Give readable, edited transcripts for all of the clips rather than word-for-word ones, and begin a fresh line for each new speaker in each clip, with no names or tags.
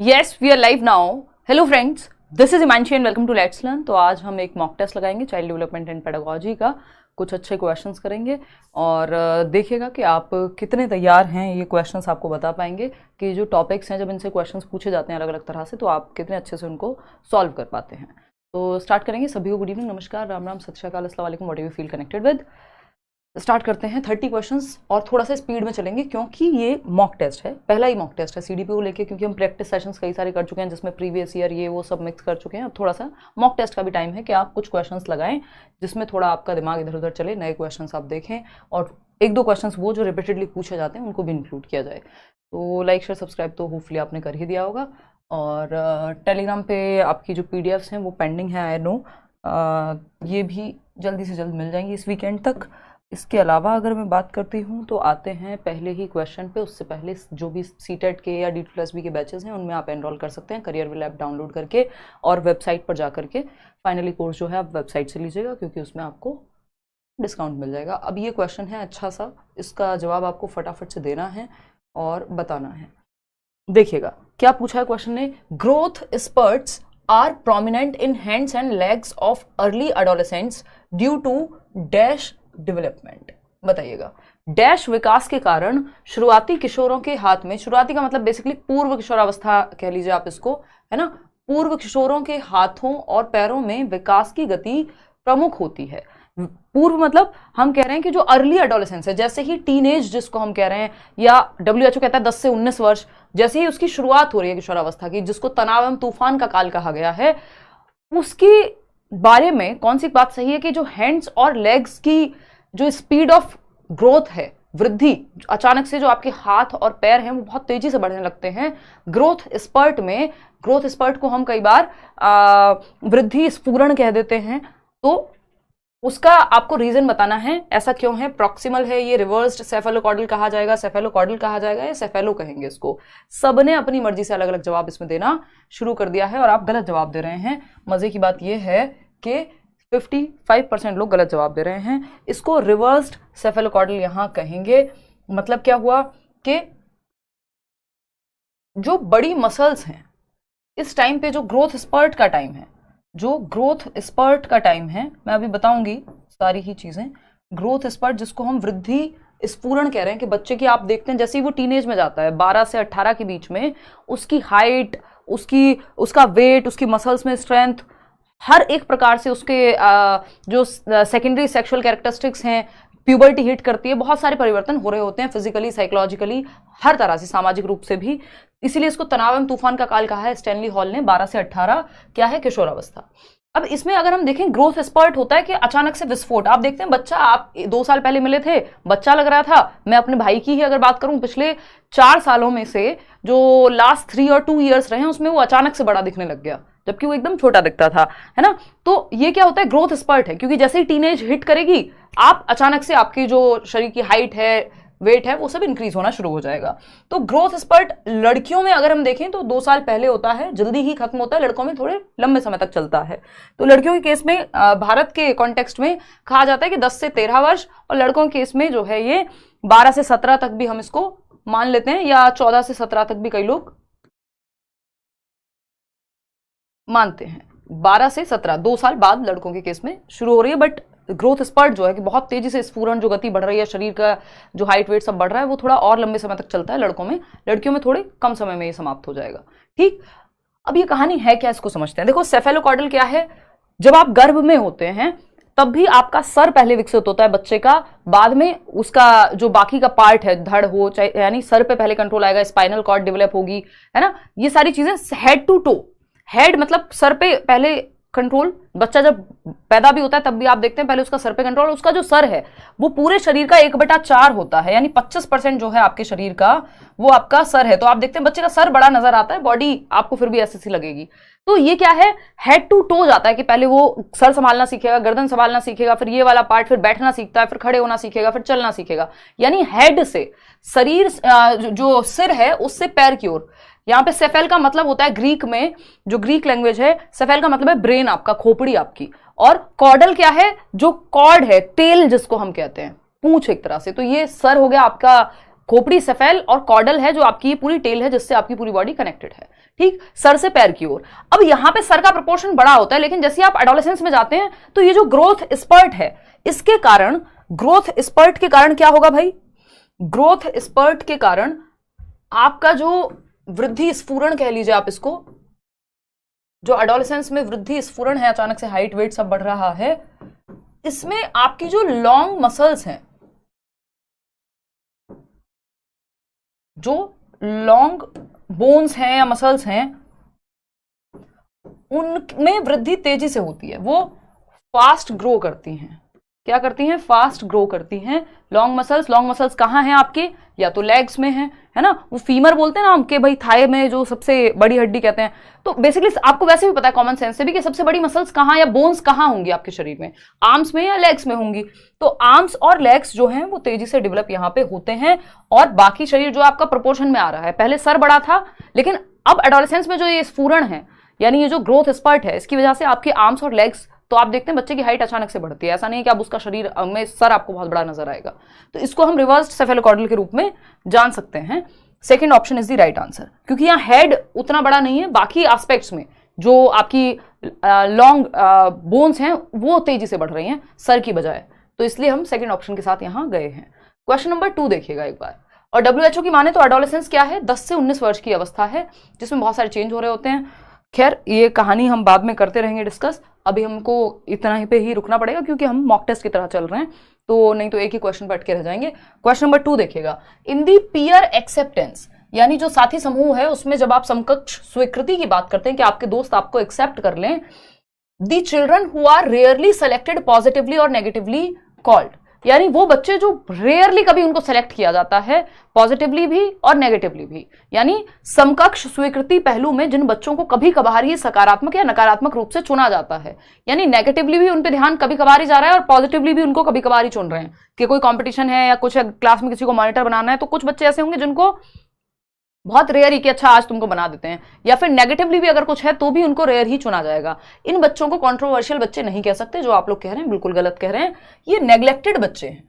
Yes we are live now. Hello friends, this is Himanshi and welcome to let's learn. तो आज हम एक mock test लगाएंगे child development and pedagogy का। कुछ अच्छे क्वेश्चंस करेंगे और देखिएगा कि आप कितने तैयार हैं। ये क्वेश्चंस आपको बता पाएंगे कि जो टॉपिक्स हैं, जब इनसे क्वेश्चंस पूछे जाते हैं अलग अलग तरह से, तो आप कितने अच्छे से उनको सॉल्व कर पाते हैं। तो स्टार्ट करेंगे। सभी को गुड इवनिंग, नमस्कार, राम राम, सत श्री अकाल, अस्सलाम वालेकुम, what you feel connected with. Start करते हैं। 30 क्वेश्चंस और थोड़ा सा स्पीड में चलेंगे क्योंकि ये मॉक टेस्ट है, पहला ही मॉक टेस्ट है सीडीपी को लेके, क्योंकि हम प्रैक्टिस सेशंस कई सारे कर चुके हैं जिसमें प्रीवियस ईयर ये वो सब मिक्स कर चुके हैं। अब थोड़ा सा मॉक टेस्ट का भी टाइम है कि आप कुछ क्वेश्चंस लगाएं जिसमें थोड़ा आपका दिमाग इधर उधर चले, नए क्वेश्चंस आप देखें और एक दो क्वेश्चंस वो जो रिपीटेडली पूछे जाते हैं उनको भी इंक्लूड किया जाए। तो लाइक शेयर सब्सक्राइब तो होपफुली आपने कर ही दिया होगा। और टेलीग्राम पे आपकी जो पीडीएफ्स हैं वो पेंडिंग है, आई नो। ये भी जल्दी से जल्द मिल जाएंगी इस वीकेंड तक। इसके अलावा अगर मैं बात करती हूँ तो आते हैं पहले ही क्वेश्चन पे। उससे पहले जो भी सीटेट के या D2+B के बैचेस हैं उनमें आप एनरोल कर सकते हैं करियर विल ऐप डाउनलोड करके और वेबसाइट पर जा करके। फाइनली कोर्स जो है आप वेबसाइट से लीजिएगा क्योंकि उसमें आपको डिस्काउंट मिल जाएगा। अब ये क्वेश्चन है अच्छा सा, इसका जवाब आपको फटाफट से देना है और बताना है। देखिएगा क्या पूछा है क्वेश्चन ने। Growth spurts are prominent in hands and legs of early adolescents due to dash development. बताइएगा। डैश विकास के कारण शुरुआती किशोरों के हाथ में, शुरुआती का मतलब बेसिकली पूर्व किशोरावस्था कह लीजिए आप इसको, है ना। पूर्व किशोरों के हाथों और पैरों में विकास की गति प्रमुख होती है। पूर्व मतलब हम कह रहे हैं कि जो अर्ली एडोलेसेंस है, जैसे ही टीनेज जिसको हम कह रहे हैं, या WHO कहता है 10 से 19 वर्ष, जैसे ही उसकी शुरुआत हो रही है किशोरावस्था की, जिसको तनाव एवं तूफान का काल कहा गया है, उसके बारे में कौन सी बात सही है कि जो हैंड्स और लेग्स की जो स्पीड ऑफ ग्रोथ है, वृद्धि, अचानक से जो आपके हाथ और पैर हैं वो बहुत तेजी से बढ़ने लगते हैं ग्रोथ स्पर्ट में। ग्रोथ स्पर्ट को हम कई बार वृद्धि स्फुरण कह देते हैं। तो उसका आपको रीजन बताना है, ऐसा क्यों है, प्रॉक्सिमल है ये, रिवर्स्ड सेफेलोकॉर्डल कहा जाएगा, सेफेलोकॉर्डल कहा जाएगा या सेफेलो कहेंगे इसको। सबने अपनी मर्जी से अलग अलग जवाब इसमें देना शुरू कर दिया है और आप गलत जवाब दे रहे हैं। मजे की बात यह है कि 55% लोग गलत जवाब दे रहे हैं। इसको रिवर्स्ड सेफेलोकॉर्डल यहां कहेंगे। मतलब क्या हुआ कि जो बड़ी मसल्स हैं इस टाइम पे, जो ग्रोथ स्पर्ट का टाइम है, जो ग्रोथ स्पर्ट का टाइम है, मैं अभी बताऊंगी सारी ही चीजें। ग्रोथ स्पर्ट जिसको हम वृद्धि स्फुरण कह रहे हैं कि बच्चे की आप देखते हैं जैसे ही वो टीनेज में जाता है 12 से 18 के बीच में, उसकी हाइट, उसका वेट, उसकी मसल्स में स्ट्रेंथ, हर एक प्रकार से उसके जो सेकेंडरी सेक्सुअल कैरेक्टरिस्टिक्स हैं, प्यूबर्टी हिट करती है, बहुत सारे परिवर्तन हो रहे होते हैं फिजिकली, साइकोलॉजिकली, हर तरह से, सामाजिक रूप से भी। इसीलिए इसको तनाव एवं तूफान का काल कहा है स्टैनली हॉल ने। 12 से 18 क्या है, किशोरावस्था। अब इसमें अगर हम देखें, ग्रोथ स्पर्ट होता है कि अचानक से विस्फोट। आप देखते हैं बच्चा, आप 2 साल पहले मिले थे, बच्चा लग रहा था। मैं अपने भाई की ही अगर बात करूं, पिछले 4 सालों में से जो लास्ट 3 और 2 ईयर्स रहे हैं उसमें वो अचानक से बड़ा दिखने लग गया, जबकि वो एकदम छोटा दिखता था, है ना। तो ये क्या होता है, ग्रोथ स्पर्ट है, क्योंकि जैसे ही टीनेज हिट करेगी, आप अचानक से आपकी जो शरीर की हाइट है, वेट है, वो सब इंक्रीज होना शुरू हो जाएगा। तो ग्रोथ स्पर्ट लड़कियों में अगर हम देखें तो 2 साल पहले होता है, जल्दी ही खत्म होता है। लड़कों में थोड़े लंबे समय तक चलता है। तो लड़कियों के केस में भारत के कॉन्टेक्स्ट में कहा जाता है कि 10 से 13 वर्ष, और लड़कों के केस में जो है ये 12 से 17 तक भी हम इसको मान लेते हैं, या 14 से 17 तक भी कई लोग मानते हैं। 12 से 17, 2 साल बाद लड़कों के केस में शुरू हो रही है। बट ग्रोथ स्पर्ट जो है कि बहुत तेजी से स्फुरण, जो गति बढ़ रही है, शरीर का जो हाइट वेट सब बढ़ रहा है, वो थोड़ा और लंबे समय तक चलता है लड़कों में। लड़कियों में थोड़े कम समय में ये समाप्त हो जाएगा। ठीक, अब ये कहानी है क्या, इसको समझते हैं। देखो, सेफेलोकॉर्डल क्या है, जब आप गर्भ में होते हैं तब भी आपका सर पहले विकसित होता है बच्चे का, बाद में उसका जो बाकी का पार्ट है, धड़ हो चाहे, यानी सर पे पहले कंट्रोल आएगा, स्पाइनल कॉर्ड डेवलप होगी, है ना। ये सारी चीजें हेड टू टो, हेड मतलब सर पे पहले कंट्रोल। बच्चा जब पैदा भी होता है तब भी आप देखते हैं पहले उसका सर पे कंट्रोल। उसका जो सर है वो पूरे शरीर का 1/4 होता है, यानी 25% जो है आपके शरीर का वो आपका सर है। तो आप देखते हैं बच्चे का सर बड़ा नजर आता है, बॉडी आपको फिर भी ऐसी सी लगेगी। तो ये क्या है, हेड टू टो जाता है कि पहले वो सर संभालना सीखेगा, गर्दन संभालना सीखेगा, फिर ये वाला पार्ट, फिर बैठना सीखता है, फिर खड़े होना सीखेगा, फिर चलना सीखेगा। यानी हेड से शरीर, जो सिर है उससे पैर की ओर। यहाँ पे सेफेल का मतलब होता है, ग्रीक में जो ग्रीक लैंग्वेज है, सेफेल का मतलब है ब्रेन आपका, खोपड़ी आपकी। और कॉर्डल क्या है, जो कॉर्ड है, तेल जिसको हम कहते हैं, पूंछ एक तरह से। तो ये सर हो गया आपका खोपड़ी सेफेल और कॉर्डल है जो आपकी पूरी टेल है जिससे आपकी पूरी बॉडी कनेक्टेड है, ठीक, सर से पैर की ओर। अब यहां पे सर का प्रोपोर्शन बड़ा होता है, लेकिन जैसे आप एडोलेसेंस में जाते हैं तो ये जो ग्रोथ स्पर्ट है, इसके कारण, ग्रोथ स्पर्ट के कारण क्या होगा भाई, ग्रोथ स्पर्ट के कारण आपका जो वृद्धि स्फुरण कह लीजिए आप इसको, जो एडोलेसेंस में वृद्धि स्फुरण है, अचानक से हाइट वेट सब बढ़ रहा है, इसमें आपकी जो लॉन्ग मसल्स हैं, जो लॉन्ग बोन्स हैं या मसल्स हैं, उनमें वृद्धि तेजी से होती है, वो फास्ट ग्रो करती हैं। क्या करती हैं, फास्ट ग्रो करती हैं लॉन्ग मसल्स। लॉन्ग मसल्स कहाँ हैं आपके, या तो लेग्स में है ना, वो फीमर बोलते हैं ना हम, के भाई थाई में जो सबसे बड़ी हड्डी कहते हैं। तो बेसिकली आपको वैसे भी पता है कॉमन सेंस से भी कि सबसे बड़ी मसल्स कहाँ या बोन्स कहाँ होंगी आपके शरीर में, आर्म्स में या लेग्स में होंगी। तो आर्म्स और लेग्स जो हैं वो तेजी से डेवलप यहाँ पे होते हैं, और बाकी शरीर जो आपका प्रोपोर्शन में आ रहा है, पहले सर बड़ा था लेकिन अब एडोलेसेंस में जो ये स्फुरण है, यानी ये जो ग्रोथ स्पर्ट है, इसकी वजह से आपके आर्म्स और लेग्स, तो आप देखते हैं बच्चे की हाइट अचानक से बढ़ती है, ऐसा नहीं है कि आप उसका शरीर में सर आपको बहुत बड़ा नजर आएगा। तो इसको हम रिवर्स्ड सेफेलोकॉर्डल के रूप में जान सकते हैं। Second option is the right answer, क्योंकि यहाँ हेड उतना बड़ा नहीं है, बाकी एस्पेक्ट्स में जो आपकी लॉन्ग बोन्स हैं वो तेजी से बढ़ रही हैं सर की बजाय, तो इसलिए हम सेकंड ऑप्शन के साथ यहाँ गए हैं। क्वेश्चन नंबर 2 देखिएगा एक बार। और WHO की माने तो एडोलेसेंस क्या है, 10 से 19 वर्ष की अवस्था है जिसमें बहुत सारे चेंज हो रहे होते हैं। खैर ये कहानी हम बाद में करते रहेंगे डिस्कस, अभी हमको इतना ही पे ही रुकना पड़ेगा क्योंकि हम मॉक टेस्ट की तरह चल रहे हैं, तो नहीं तो एक ही क्वेश्चन पर अटके रह जाएंगे। क्वेश्चन नंबर 2 देखिएगा। इन दी पीयर एक्सेप्टेंस, यानी जो साथी समूह है उसमें जब आप समकक्ष स्वीकृति की बात करते हैं कि आपके दोस्त आपको एक्सेप्ट कर लें, the children who are rarely selected positively और नेगेटिवली कॉल्ड, यानी वो बच्चे जो रेयरली कभी उनको सेलेक्ट किया जाता है, पॉजिटिवली भी और नेगेटिवली भी, यानी समकक्ष स्वीकृति पहलू में जिन बच्चों को कभी कभार ही सकारात्मक या नकारात्मक रूप से चुना जाता है, यानी नेगेटिवली भी उन पे ध्यान कभी कभार ही जा रहा है और पॉजिटिवली भी उनको कभी कभार ही चुन रहे हैं कि कोई कंपटीशन है या कुछ क्लास में किसी को मॉनिटर बनाना है, तो कुछ बच्चे ऐसे होंगे जिनको बहुत रेयर ही कि अच्छा आज तुमको बना देते हैं, या फिर नेगेटिवली भी अगर कुछ है तो भी उनको रेयर ही चुना जाएगा। इन बच्चों को कंट्रोवर्शियल बच्चे नहीं कह सकते, जो आप लोग कह रहे हैं बिल्कुल गलत कह रहे हैं, ये नेग्लेक्टेड बच्चे हैं,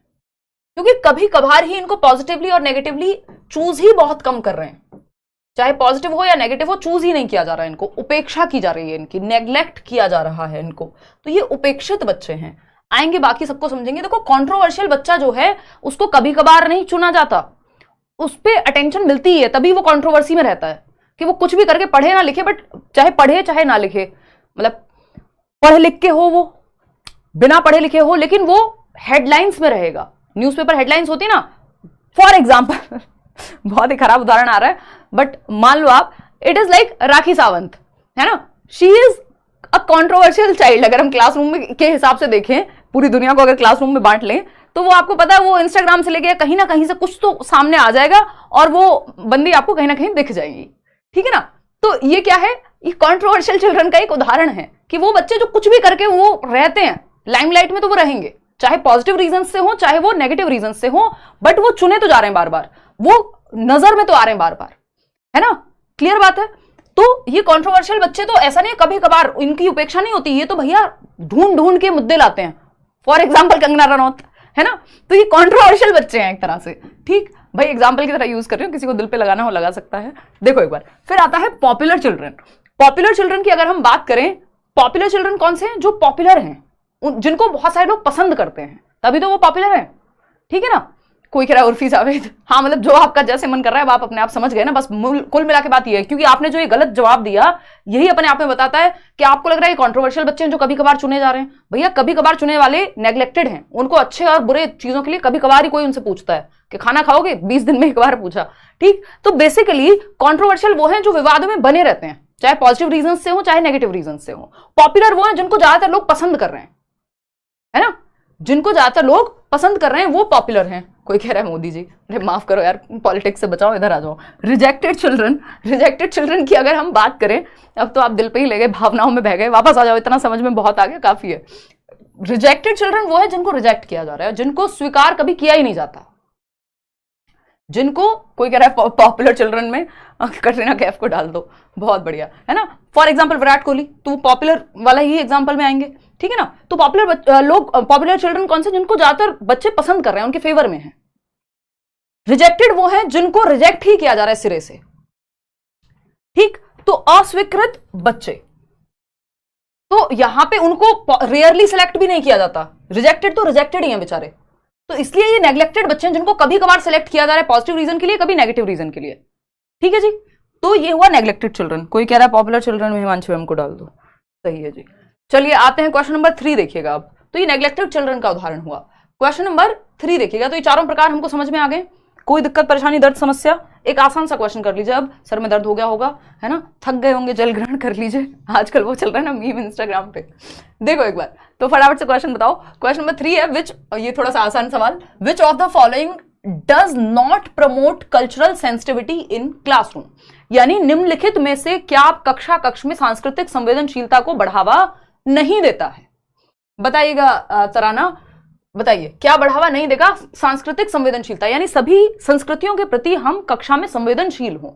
क्योंकि कभी कभार ही इनको पॉजिटिवली और नेगेटिवली चूज ही बहुत कम कर रहे हैं, चाहे पॉजिटिव हो या नेगेटिव हो, चूज ही नहीं किया जा रहा है, इनको उपेक्षा की जा रही है, इनकी नेग्लेक्ट किया जा रहा है इनको, तो ये उपेक्षित बच्चे हैं। आएंगे बाकी सबको समझेंगे। देखो कंट्रोवर्शियल बच्चा जो है उसको कभी कभार नहीं चुना जाता, उस पर अटेंशन मिलती है, तभी वो कंट्रोवर्सी में रहता है कि वो कुछ भी करके पढ़े ना लिखे, बट चाहे पढ़े चाहे ना लिखे, मतलब पढ़ लिख के हो, वो बिना पढ़े लिखे हो, लेकिन वो हेडलाइंस में रहेगा। न्यूज़पेपर हेडलाइंस होती ना, फॉर एग्जाम्पल बहुत ही खराब उदाहरण आ रहा है, बट मान लो आप, it is like Rakhi Sawant, है ना, she is a controversial child. अगर हम क्लासरूम में के हिसाब से देखें, पूरी दुनिया को अगर क्लासरूम में बांट लें, तो वो आपको पता है वो इंस्टाग्राम से लेके कहीं ना कहीं से कुछ तो सामने आ जाएगा और वो बंदी आपको कहीं ना कहीं दिख जाएगी, ठीक है ना। तो ये क्या है, ये कंट्रोवर्शियल चिल्ड्रन का एक उदाहरण है कि वो बच्चे जो कुछ भी करके वो रहते हैं लाइमलाइट में, तो वो रहेंगे, चाहे पॉजिटिव रीजन से हो चाहे वो नेगेटिव रीजन से हो, बट वो चुने तो जा रहे हैं बार बार, वो नजर में तो आ रहे हैं बार बार, है ना, क्लियर बात है। तो ये कंट्रोवर्शियल बच्चे तो ऐसा नहीं है कभी कभार इनकी उपेक्षा नहीं होती, ये तो भैया ढूंढ ढूंढ के मुद्दे लाते हैं, फॉर एग्जाम्पल कंगना रनौत, है ना। तो ये कंट्रोवर्शियल बच्चे हैं एक तरह से, ठीक भाई, एग्जाम्पल की तरह यूज कर रही हूँ, किसी को दिल पे लगाना हो लगा सकता है। देखो एक बार फिर आता है पॉपुलर चिल्ड्रन। पॉपुलर चिल्ड्रन की अगर हम बात करें, पॉपुलर चिल्ड्रन कौन से हैं, जो पॉपुलर हैं, जिनको बहुत सारे लोग पसंद करते हैं, तभी तो वो पॉपुलर है, ठीक है ना। कोई कह रहा है उर्फी जावेद, हाँ मतलब जो आपका जैसे मन कर रहा है, आप अपने आप समझ गए ना, बस कुल मिला के बात ये है, क्योंकि आपने जो ये गलत जवाब दिया यही अपने आप में बताता है कि आपको लग रहा है कंट्रोवर्शियल बच्चे हैं जो कभी कभार चुने जा रहे हैं। भैया कभी कभार चुने वाले नेग्लेक्टेड हैं, उनको अच्छे और बुरे चीजों के लिए कभी कभार ही कोई उनसे पूछता है कि खाना खाओगे, 20 दिन में एक बार पूछा, ठीक। तो बेसिकली कंट्रोवर्शियल वो हैं जो विवाद में बने रहते हैं, चाहे पॉजिटिव रीजन से हो चाहे नेगेटिव रीजन से हो। पॉपुलर वो हैं जिनको ज्यादातर लोग पसंद कर रहे हैं, है ना, जिनको ज्यादातर लोग पसंद कर रहे हैं वो पॉपुलर हैं। कोई कह रहा है मोदी जी, अरे माफ करो यार, पॉलिटिक्स से बचाओ, इधर आ जाओ। रिजेक्टेड चिल्ड्रन की अगर हम बात करें, अब तो आप दिल पे ही ले गए, भावनाओं में बह गए, वापस आ जाओ, इतना समझ में बहुत आ गया, काफी है। रिजेक्टेड चिल्ड्रन वो है जिनको रिजेक्ट किया जा रहा है, जिनको स्वीकार कभी किया ही नहीं जाता, जिनको कोई कह रहा है पॉपुलर चिल्ड्रन में कटरीना कैफ को डाल दो, बहुत बढ़िया, है ना। फॉर एग्जाम्पल विराट कोहली, तो पॉपुलर वाला ही एग्जाम्पल में आएंगे, ठीक है ना। तो पॉपुलर लोग, पॉपुलर चिल्ड्रन कौन से, जिनको ज्यादातर बच्चे पसंद कर रहे हैं, उनके फेवर में है। रिजेक्टेड वो हैं जिनको रिजेक्ट ही किया जा रहा है सिरे से, ठीक। तो अस्वीकृत बच्चे, तो यहां पे उनको रेयरली सिलेक्ट भी नहीं किया जाता, रिजेक्टेड तो रिजेक्टेड ही हैं बेचारे। तो इसलिए ये नेग्लेक्टेड बच्चे हैं जिनको कभी कभार सिलेक्ट किया जा रहा है पॉजिटिव रीजन के लिए, कभी नेगेटिव रीजन के लिए, ठीक है जी। तो ये हुआ नेग्लेक्टेड चिल्ड्रन। कोई कह रहा है पॉपुलर चिल्ड्रन में हिमांशु को डाल दो, सही है जी। चलिए आते हैं क्वेश्चन नंबर 3 देखिएगा अब। तो ये नेग्लेक्टेड चिल्ड्रन का उदाहरण हुआ। क्वेश्चन नंबर 3 देखिएगा। तो ये चारों प्रकार हमको समझ में आ गए। कोई दिक्कत परेशानी दर्द समस्या? एक आसान सा क्वेश्चन कर लीजिए। अब सर में दर्द हो गया होगा, है ना, थक गए होंगे, जल ग्रहण कर लीजिए, आजकल वो चल रहा है ना मीम इंस्टाग्राम पे, देखो एक बार। तो फटाफट से क्वेश्चन बताओ। क्वेश्चन नंबर 3 है, विच, ये थोड़ा सा आसान सवाल, विच of the following does not promote cultural sensitivity in classroom? यानी निम्नलिखित में से क्या कक्ष में सांस्कृतिक संवेदनशीलता को बढ़ावा नहीं देता है? बताइएगा तराना, बताइए क्या बढ़ावा नहीं देगा? सांस्कृतिक संवेदनशीलता, यानी सभी संस्कृतियों के प्रति हम कक्षा में संवेदनशील हों,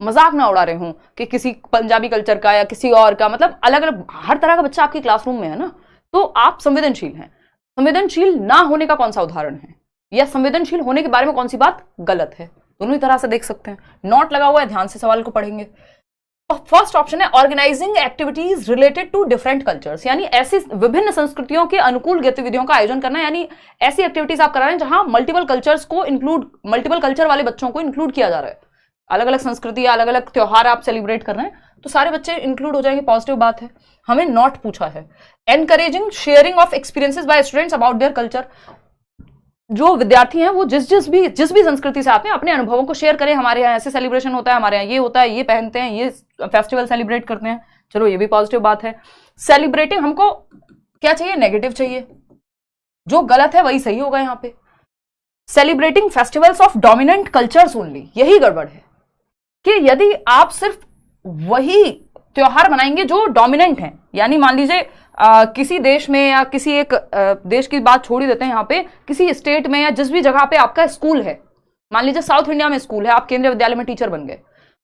मजाक ना उड़ा रहे हों कि किसी पंजाबी कल्चर का या किसी और का, मतलब अलग अलग हर तरह का बच्चा आपके क्लासरूम में है ना, तो आप संवेदनशील हैं। संवेदनशील ना होने का कौन सा उदाहरण है, या संवेदनशील होने के बारे में कौन सी बात गलत है? दोनों ही तरह से देख सकते हैं। नोट लगा हुआ है, ध्यान से सवाल को पढ़ेंगे। फर्स्ट ऑप्शन है organising activities related to different cultures, यानी ऐसी विभिन्न संस्कृतियों के अनुकूल गतिविधियों का आयोजन करना, यानी ऐसी एक्टिविटीज आप करा रहे हैं जहां मल्टीपल कल्चर वाले बच्चों को इंक्लूड किया जा रहा है। अलग अलग संस्कृति या अलग अलग त्योहार आप सेलिब्रेट कर रहे हैं तो सारे बच्चे इंक्लूड हो जाएंगे, पॉजिटिव बात है। हमें नॉट पूछा है। Encouraging sharing of experiences by students about their culture, जो विद्यार्थी हैं वो जिस भी संस्कृति से आते हैं अपने अनुभवों को शेयर करें। हमारे यहाँ ऐसे सेलिब्रेशन होता है, हमारे यहाँ ये होता है, ये पहनते हैं, ये फेस्टिवल सेलिब्रेट करते हैं, चलो ये भी पॉजिटिव बात है। सेलिब्रेटिंग, हमको क्या चाहिए? नेगेटिव चाहिए, जो गलत है वही सही होगा यहाँ पे। Celebrating festivals of dominant cultures only, यही गड़बड़ है कि यदि आप सिर्फ वही त्योहार मनाएंगे जो डोमिनेंट हैं, यानी मान लीजिए किसी देश में या किसी एक देश की बात छोड़ ही देते हैं, यहाँ पे किसी स्टेट में या जिस भी जगह पे आपका स्कूल है, मान लीजिए साउथ इंडिया में स्कूल है, आप केंद्रीय विद्यालय में टीचर बन गए,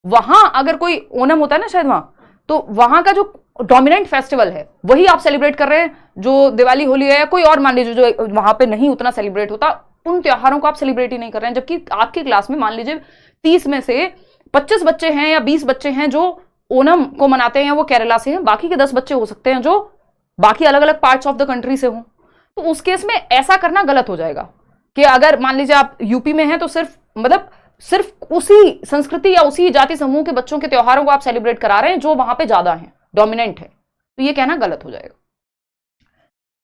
वहां अगर कोई ओणम होता है ना शायद वहां, तो वहां का जो डोमिनेंट फेस्टिवल है वही आप सेलिब्रेट कर रहे हैं, जो दिवाली होली है या कोई और मान लीजिए जो वहां पे नहीं उतना सेलिब्रेट होता, उन त्योहारों को आप सेलिब्रेट ही नहीं कर रहे हैं। जबकि आपकी क्लास में मान लीजिए 30 में से 25 बच्चे हैं या 20 बच्चे हैं जो ओणम को मनाते हैं, वो केरला से हैं, बाकी के 10 बच्चे हो सकते हैं जो बाकी अलग अलग पार्ट्स ऑफ द कंट्री से हों। तो उस केस में ऐसा करना गलत हो जाएगा कि अगर मान लीजिए आप यूपी में हैं तो सिर्फ उसी संस्कृति या उसी जाति समूह के बच्चों के त्योहारों को आप सेलिब्रेट करा रहे हैं जो वहां पे ज्यादा हैं, डोमिनेंट है, तो ये कहना गलत हो जाएगा।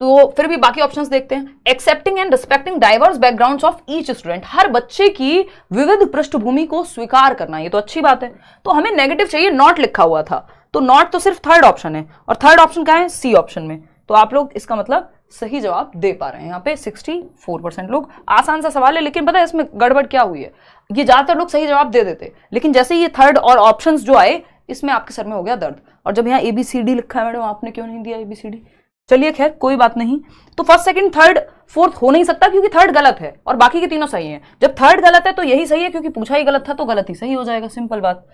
तो फिर भी बाकी ऑप्शंस देखते हैं। Excepting and respecting diverse backgrounds of each student, हर बच्चे की विविध पृष्ठभूमि को स्वीकार करना, ये तो अच्छी बात है। तो हमें नेगेटिव चाहिए, नॉट लिखा हुआ था, तो नॉट तो सिर्फ थर्ड ऑप्शन है, और थर्ड ऑप्शन क्या है? सी ऑप्शन में। तो आप लोग इसका मतलब सही जवाब दे पा रहे हैं। यहाँ पे 64% लोग। आसान सा सवाल है, लेकिन पता है इसमें गड़बड़ क्या हुई है, ये ज्यादातर लोग सही जवाब दे देते, लेकिन जैसे ये थर्ड और ऑप्शंस जो आए, इसमें आपके सर में हो गया दर्द। और जब यहाँ ABCD लिखा है मैडम, आपने क्यों नहीं दिया ABCD? चलिए खैर कोई बात नहीं। तो फर्स्ट सेकंड थर्ड फोर्थ हो नहीं सकता क्योंकि थर्ड गलत है और बाकी के तीनों सही हैं। जब थर्ड गलत है तो यही सही है, क्योंकि पूछा ही गलत था तो गलत ही सही हो जाएगा, सिंपल बात।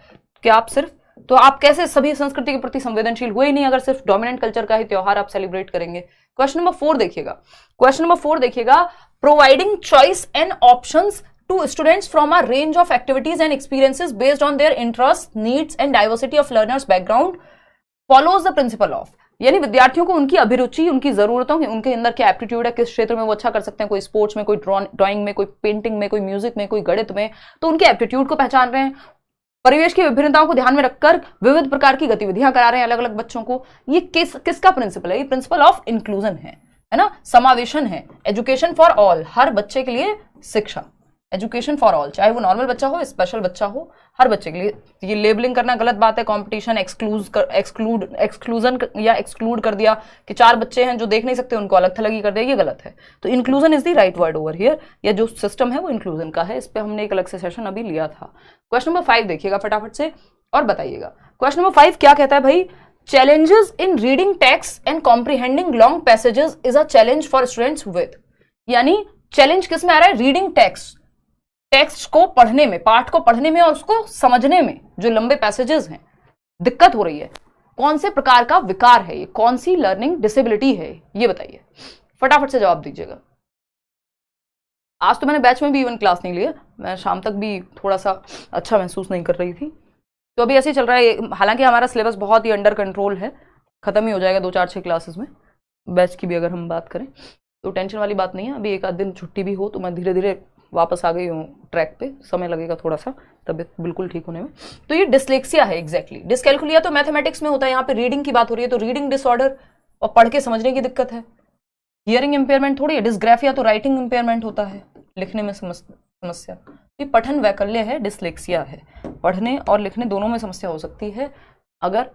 कि आप सिर्फ, तो आप कैसे सभी संस्कृति के प्रति संवेदनशील हुए ही नहीं अगर सिर्फ डोमिनेंट कल्चर का ही त्योहार आप सेलिब्रेट करेंगे। क्वेश्चन नंबर 4 देखिएगा। क्वेश्चन नंबर 4 देखिएगा, providing choice and options to students from a range of activities and experiences based on their interests, needs and diversity of learners background follows the principle of, यानी विद्यार्थियों को उनकी अभिरुचि, उनकी जरूरतों, उनके अंदर क्या एप्टीट्यूड है, किस क्षेत्र में वो अच्छा कर सकते हैं, कोई स्पोर्ट्स में, कोई ड्राइंग में, कोई पेंटिंग में, कोई म्यूजिक में, कोई गणित में, तो उनके एप्टीट्यूड को पहचान रहे हैं। परिवेश की विभिन्नताओं को ध्यान में रखकर विविध प्रकार की गतिविधियां करा रहे हैं अलग अलग बच्चों को। ये किसका प्रिंसिपल है? ये प्रिंसिपल ऑफ इंक्लूजन है ना, समावेशन है। एजुकेशन फॉर ऑल, हर बच्चे के लिए शिक्षा, एजुकेशन फॉर ऑल, चाहे वो नॉर्मल बच्चा हो, स्पेशल बच्चा हो, हर बच्चे के लिए। ये लेबलिंग करना गलत बात है, कंपटीशन, एक्सक्लूजन या एक्सक्लूड कर दिया कि 4 बच्चे हैं जो देख नहीं सकते उनको अलग थलग ही कर दिया, ये गलत है। तो inclusion is the right word over here, या जो सिस्टम है वो इंक्लूजन का है। इस पर हमने एक अलग से सेशन अभी लिया था। क्वेश्चन नंबर 5 देखिएगा फटाफट से और बताइएगा। क्वेश्चन नंबर 5 क्या कहता है भाई? Challenges in reading text and comprehending long passages is a challenge for students with, यानी चैलेंज किस में आ रहा है? रीडिंग टेक्स्ट को पढ़ने में, पाठ को पढ़ने में और उसको समझने में जो लंबे पैसेजेस हैं, दिक्कत हो रही है। कौन से प्रकार का विकार है ये? कौन सी लर्निंग डिसेबिलिटी है ये बताइए, फटाफट से जवाब दीजिएगा। आज तो मैंने बैच में भी इवन क्लास नहीं ली है, मैं शाम तक भी थोड़ा सा अच्छा महसूस नहीं कर रही थी, तो अभी ऐसे ही चल रहा है। हालांकि हमारा सिलेबस बहुत ही अंडर कंट्रोल है, खत्म ही हो जाएगा 2-4-6 क्लासेस में, बैच की भी अगर हम बात करें तो टेंशन वाली बात नहीं है। अभी एक आध दिन छुट्टी भी हो तो मैं धीरे धीरे वापस आ गई हूँ ट्रैक पे, समय लगेगा थोड़ा सा तबीयत बिल्कुल ठीक होने में। तो ये डिसलेक्सिया है एग्जैक्टली। डिसकैल्कुलिया तो मैथमेटिक्स में होता है, यहाँ पे रीडिंग की बात हो रही है, तो रीडिंग डिसऑर्डर और पढ़ के समझने की दिक्कत है। हियरिंग इंपेयरमेंट थोड़ी है। डिस्ग्राफिया तो राइटिंग इंपेयरमेंट होता है, लिखने में समस्या। ये पठन वैकल्य है, डिसलेक्सिया है, पढ़ने और लिखने दोनों में समस्या हो सकती है। अगर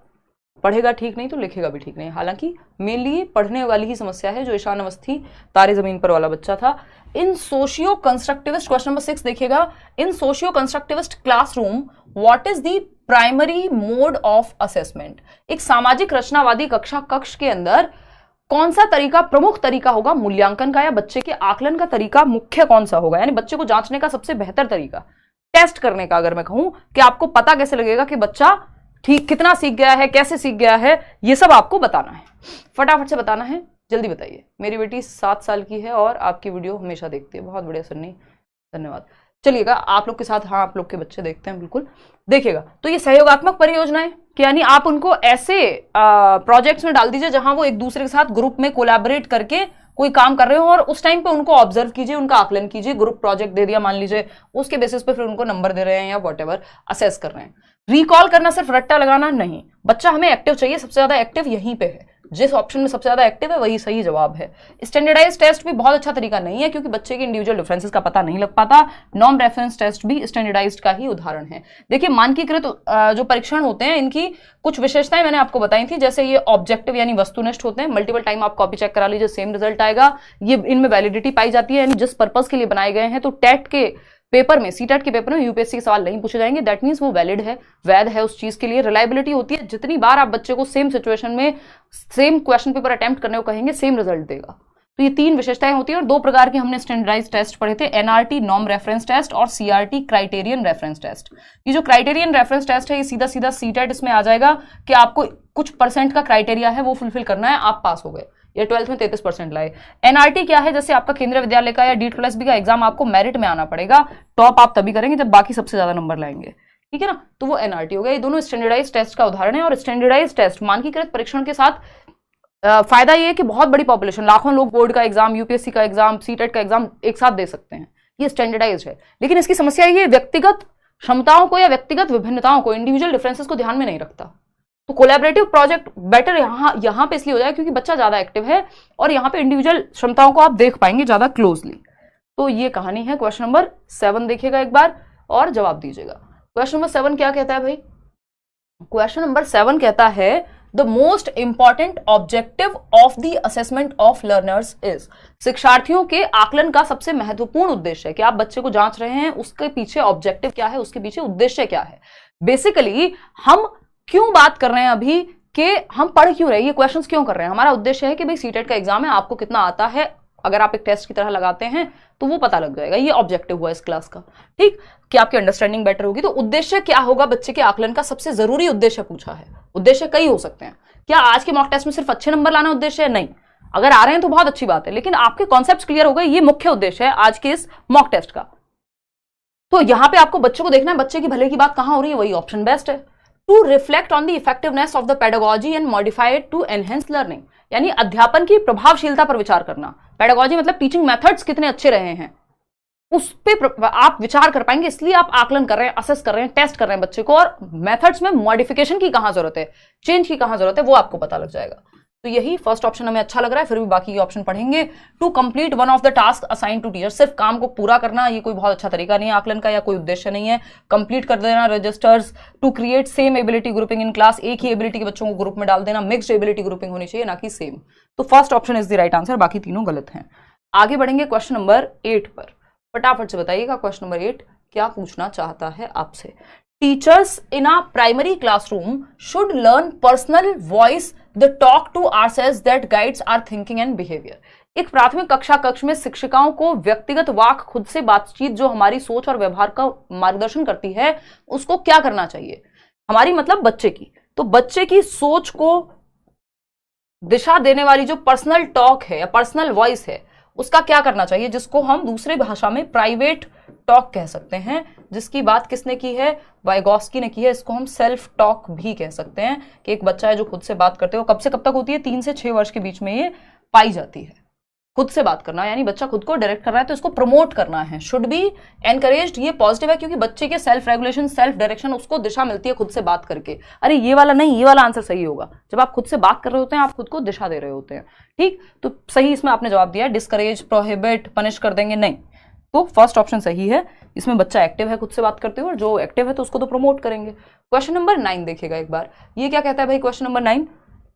पढ़ेगा ठीक नहीं तो लिखेगा भी ठीक नहीं। हालांकि मेनली पढ़ने वाली ही समस्या है, जो ईशान अवस्थी तारे जमीन पर वाला बच्चा था। In socio constructivist, question number 6 देखिएगा, in socio constructivist classroom what is the primary mode of assessment. एक सामाजिक रचनावादी कक्ष के अंदर कौन सा तरीका प्रमुख तरीका होगा मूल्यांकन का, या बच्चे के आकलन का तरीका मुख्य कौन सा होगा, यानी बच्चे को जांचने का सबसे बेहतर तरीका, टेस्ट करने का। अगर मैं कहूं कि आपको पता कैसे लगेगा कि बच्चा ठीक कितना सीख गया है, कैसे सीख गया है, ये सब आपको बताना है, फटाफट से बताना है, जल्दी बताइए। मेरी बेटी 7 साल की है और आपकी वीडियो हमेशा देखती है। बहुत बढ़िया सन्नी, धन्यवाद। चलिएगा आप लोग के साथ, हाँ आप लोग के बच्चे देखते हैं बिल्कुल, देखिएगा। तो ये सहयोगात्मक परियोजनाएं कि यानी आप उनको ऐसे प्रोजेक्ट्स में डाल दीजिए जहां वो एक दूसरे के साथ ग्रुप में कोलैबोरेट करके कोई काम कर रहे हो, और उस टाइम पे उनको ऑब्जर्व कीजिए, उनका आकलन कीजिए। ग्रुप प्रोजेक्ट दे दिया मान लीजिए, उसके बेसिस पे फिर उनको नंबर दे रहे हैं या व्हाटएवर असेस कर रहे हैं। रिकॉल करना सिर्फ रट्टा लगाना नहीं, बच्चा हमें एक्टिव चाहिए, सबसे ज्यादा एक्टिव यहीं पे है, जिस ऑप्शन में सबसे ज्यादा एक्टिव है वही सही जवाब है। स्टैंडर्डाइज टेस्ट भी बहुत अच्छा तरीका नहीं है, क्योंकि बच्चे के इंडिविजुअल डिफरेंसेस का पता नहीं लग पाता। नॉर्म रेफरेंस टेस्ट भी स्टैंडर्डाइज्ड का ही उदाहरण है। देखिए मानकीकृत जो परीक्षण होते हैं, इनकी कुछ विशेषताएं मैंने आपको बताई थी, जैसे ये ऑब्जेक्टिव यानी वस्तुनिष्ठ होते हैं, मल्टीपल टाइम आप कॉपी चेक करा लीजिए, सेम रिजल्ट आएगा। ये इनमें वैलिडिटी पाई जाती है, यानी जिस पर्पज के लिए बनाए गए हैं। तो टेट के पेपर में, सीटेट के पेपर में यूपीएससी के सवाल नहीं पूछे जाएंगे, दैट मीन्स वो वैलिड है, वैध है उस चीज के लिए। रिलायबिलिटी होती है, जितनी बार आप बच्चे को सेम सिचुएशन में सेम क्वेश्चन पेपर अटेम्प्ट करने को कहेंगे, सेम रिजल्ट देगा। तो ये 3 विशेषताएं होती है। और 2 प्रकार के हमने स्टैंडर्डाइज्ड टेस्ट पढ़े थे, एनआरटी नॉर्म रेफरेंस टेस्ट और सीआरटी क्राइटेरियन रेफरेंस टेस्ट। ये जो क्राइटेरियन रेफरेंस टेस्ट है, ये सीधा सीधा सीटेट इसमें आ जाएगा कि आपको कुछ % का क्राइटेरिया है वो फुलफिल करना है, आप पास हो गए, या 12th में 33% लाए। एनआरटी क्या है, जैसे आपका केंद्रीय विद्यालय का या DSSB का एग्जाम, आपको मेरिट में आना पड़ेगा, टॉप आप तभी करेंगे जब बाकी सबसे ज्यादा नंबर लाएंगे, ठीक है ना। तो वो एनआरटी हो गया। ये दोनों स्टैंडर्डाइज टेस्ट का उदाहरण है। और स्टैंडर्डाइज टेस्ट मानकीकृत परीक्षण के साथ फायदा ये है कि बहुत बड़ी पॉपुलेशन, लाखों लोग बोर्ड का एग्जाम, यूपीएससी का एग्जाम, सीटेट का एग्जाम एक साथ दे सकते हैं, ये स्टैंडर्डाइज है। लेकिन इसकी समस्या ये व्यक्तिगत क्षमताओं को या व्यक्तिगत विभिन्नताओं को, इंडिविजुअल डिफरेंसेस को ध्यान में नहीं रखता। तो कोलैबोरेटिव प्रोजेक्ट बेटर यहाँ पे इसलिए हो जाए क्योंकि बच्चा ज्यादा एक्टिव है और यहाँ पे इंडिविजुअल क्षमताओं को आप देख पाएंगे ज्यादा क्लोजली। तो ये कहानी है। क्वेश्चन नंबर 7 देखिएगा एक बार और जवाब दीजिएगा। क्वेश्चन नंबर 7 क्या कहता है भाई? क्वेश्चन नंबर 7 कहता है the most important objective of the assessment of learners is. शिक्षार्थियों के आकलन का सबसे महत्वपूर्ण उद्देश्य है कि आप बच्चे को जांच रहे हैं, उसके पीछे ऑब्जेक्टिव क्या है, उसके पीछे उद्देश्य क्या है। बेसिकली हम क्यों बात कर रहे हैं अभी कि हम पढ़ क्यों रहे हैं, ये क्वेश्चंस क्यों कर रहे हैं। हमारा उद्देश्य है कि भाई सीटेट का एग्जाम है, आपको कितना आता है, अगर आप एक टेस्ट की तरह लगाते हैं तो वो पता लग जाएगा। ये ऑब्जेक्टिव हुआ इस क्लास का, ठीक, कि आपकी अंडरस्टैंडिंग बेटर होगी। तो उद्देश्य क्या होगा बच्चे के आकलन का, सबसे जरूरी उद्देश्य पूछा है। उद्देश्य कई हो सकते हैं। क्या आज के मॉक टेस्ट में सिर्फ अच्छे नंबर लाना उद्देश्य है? नहीं, अगर आ रहे हैं तो बहुत अच्छी बात है, लेकिन आपके कॉन्सेप्ट क्लियर हो गए, ये मुख्य उद्देश्य है आज के इस मॉक टेस्ट का। तो यहां पे आपको बच्चों को देखना है, बच्चे की भले की बात कहां हो रही है, वही ऑप्शन बेस्ट है। To reflect on the effectiveness of the pedagogy and modify it to enhance learning, यानी अध्यापन की प्रभावशीलता पर विचार करना। पेडागोजी मतलब टीचिंग मेथड्स कितने अच्छे रहे हैं, उस पे आप विचार कर पाएंगे। इसलिए आप आकलन कर रहे हैं, असेस कर रहे हैं, टेस्ट कर रहे हैं बच्चे को, और मेथड्स में मॉडिफिकेशन की कहां जरूरत है, चेंज की कहां जरूरत है, वो आपको पता लग जाएगा। तो यही फर्स्ट ऑप्शन हमें अच्छा लग रहा है, फिर भी बाकी के ऑप्शन पढ़ेंगे। To complete one of the task assign to teacher, सिर्फ काम को पूरा करना ये कोई बहुत अच्छा तरीका नहीं है आकलन का, या कोई उद्देश्य नहीं है। कंप्लीट कर देना registers. To create same ability grouping in class, एक ही एबिलिटी के बच्चों को ग्रुप में डाल देना। मिक्स्ड एबिलिटी ग्रुपिंग होनी चाहिए, ना कि सेम। तो first option is the right answer, बाकी तीनों गलत हैं। आगे बढ़ेंगे क्वेश्चन नंबर 8 पर। फटाफट से बताइएगा क्वेश्चन नंबर 8 क्या पूछना चाहता है आपसे। Teachers in a primary classroom should learn personal voice the talk to ourselves that guides our thinking and behaviour. एक प्राथमिक कक्षा कक्ष में शिक्षिकाओं को व्यक्तिगत वाक, खुद से बातचीत जो हमारी सोच और व्यवहार का मार्गदर्शन करती है, उसको क्या करना चाहिए। हमारी मतलब बच्चे की, तो बच्चे की सोच को दिशा देने वाली जो पर्सनल टॉक है या पर्सनल वॉइस है, उसका क्या करना चाहिए, जिसको हम दूसरे भाषा में प्राइवेट टॉक कह सकते हैं, जिसकी बात किसने की है, वाइगॉस्की ने की है। इसको हम सेल्फ टॉक भी कह सकते हैं कि एक बच्चा है जो खुद से बात करते हो। कब से कब तक होती है, 3 से 6 वर्ष के बीच में ये पाई जाती है। खुद से बात करना यानी बच्चा खुद को डायरेक्ट कर रहा है, तो इसको प्रमोट करना है, शुड बी एनकरेज्ड। ये पॉजिटिव है क्योंकि बच्चे के सेल्फ रेगुलेशन, सेल्फ डायरेक्शन, उसको दिशा मिलती है खुद से बात करके। अरे ये वाला नहीं, ये वाला आंसर सही होगा। जब आप खुद से बात कर रहे होते हैं, आप खुद को दिशा दे रहे होते हैं। ठीक, तो सही इसमें आपने जवाब दिया। डिस्करेज, प्रोहिबिट, पनिश कर देंगे, नहीं। तो फर्स्ट ऑप्शन सही है। इसमें बच्चा एक्टिव है, खुद से बात करते हुए, और जो एक्टिव है तो उसको तो प्रमोट करेंगे। क्वेश्चन नंबर 9 देखिएगा एक बार। ये क्या कहता है भाई, क्वेश्चन नंबर 9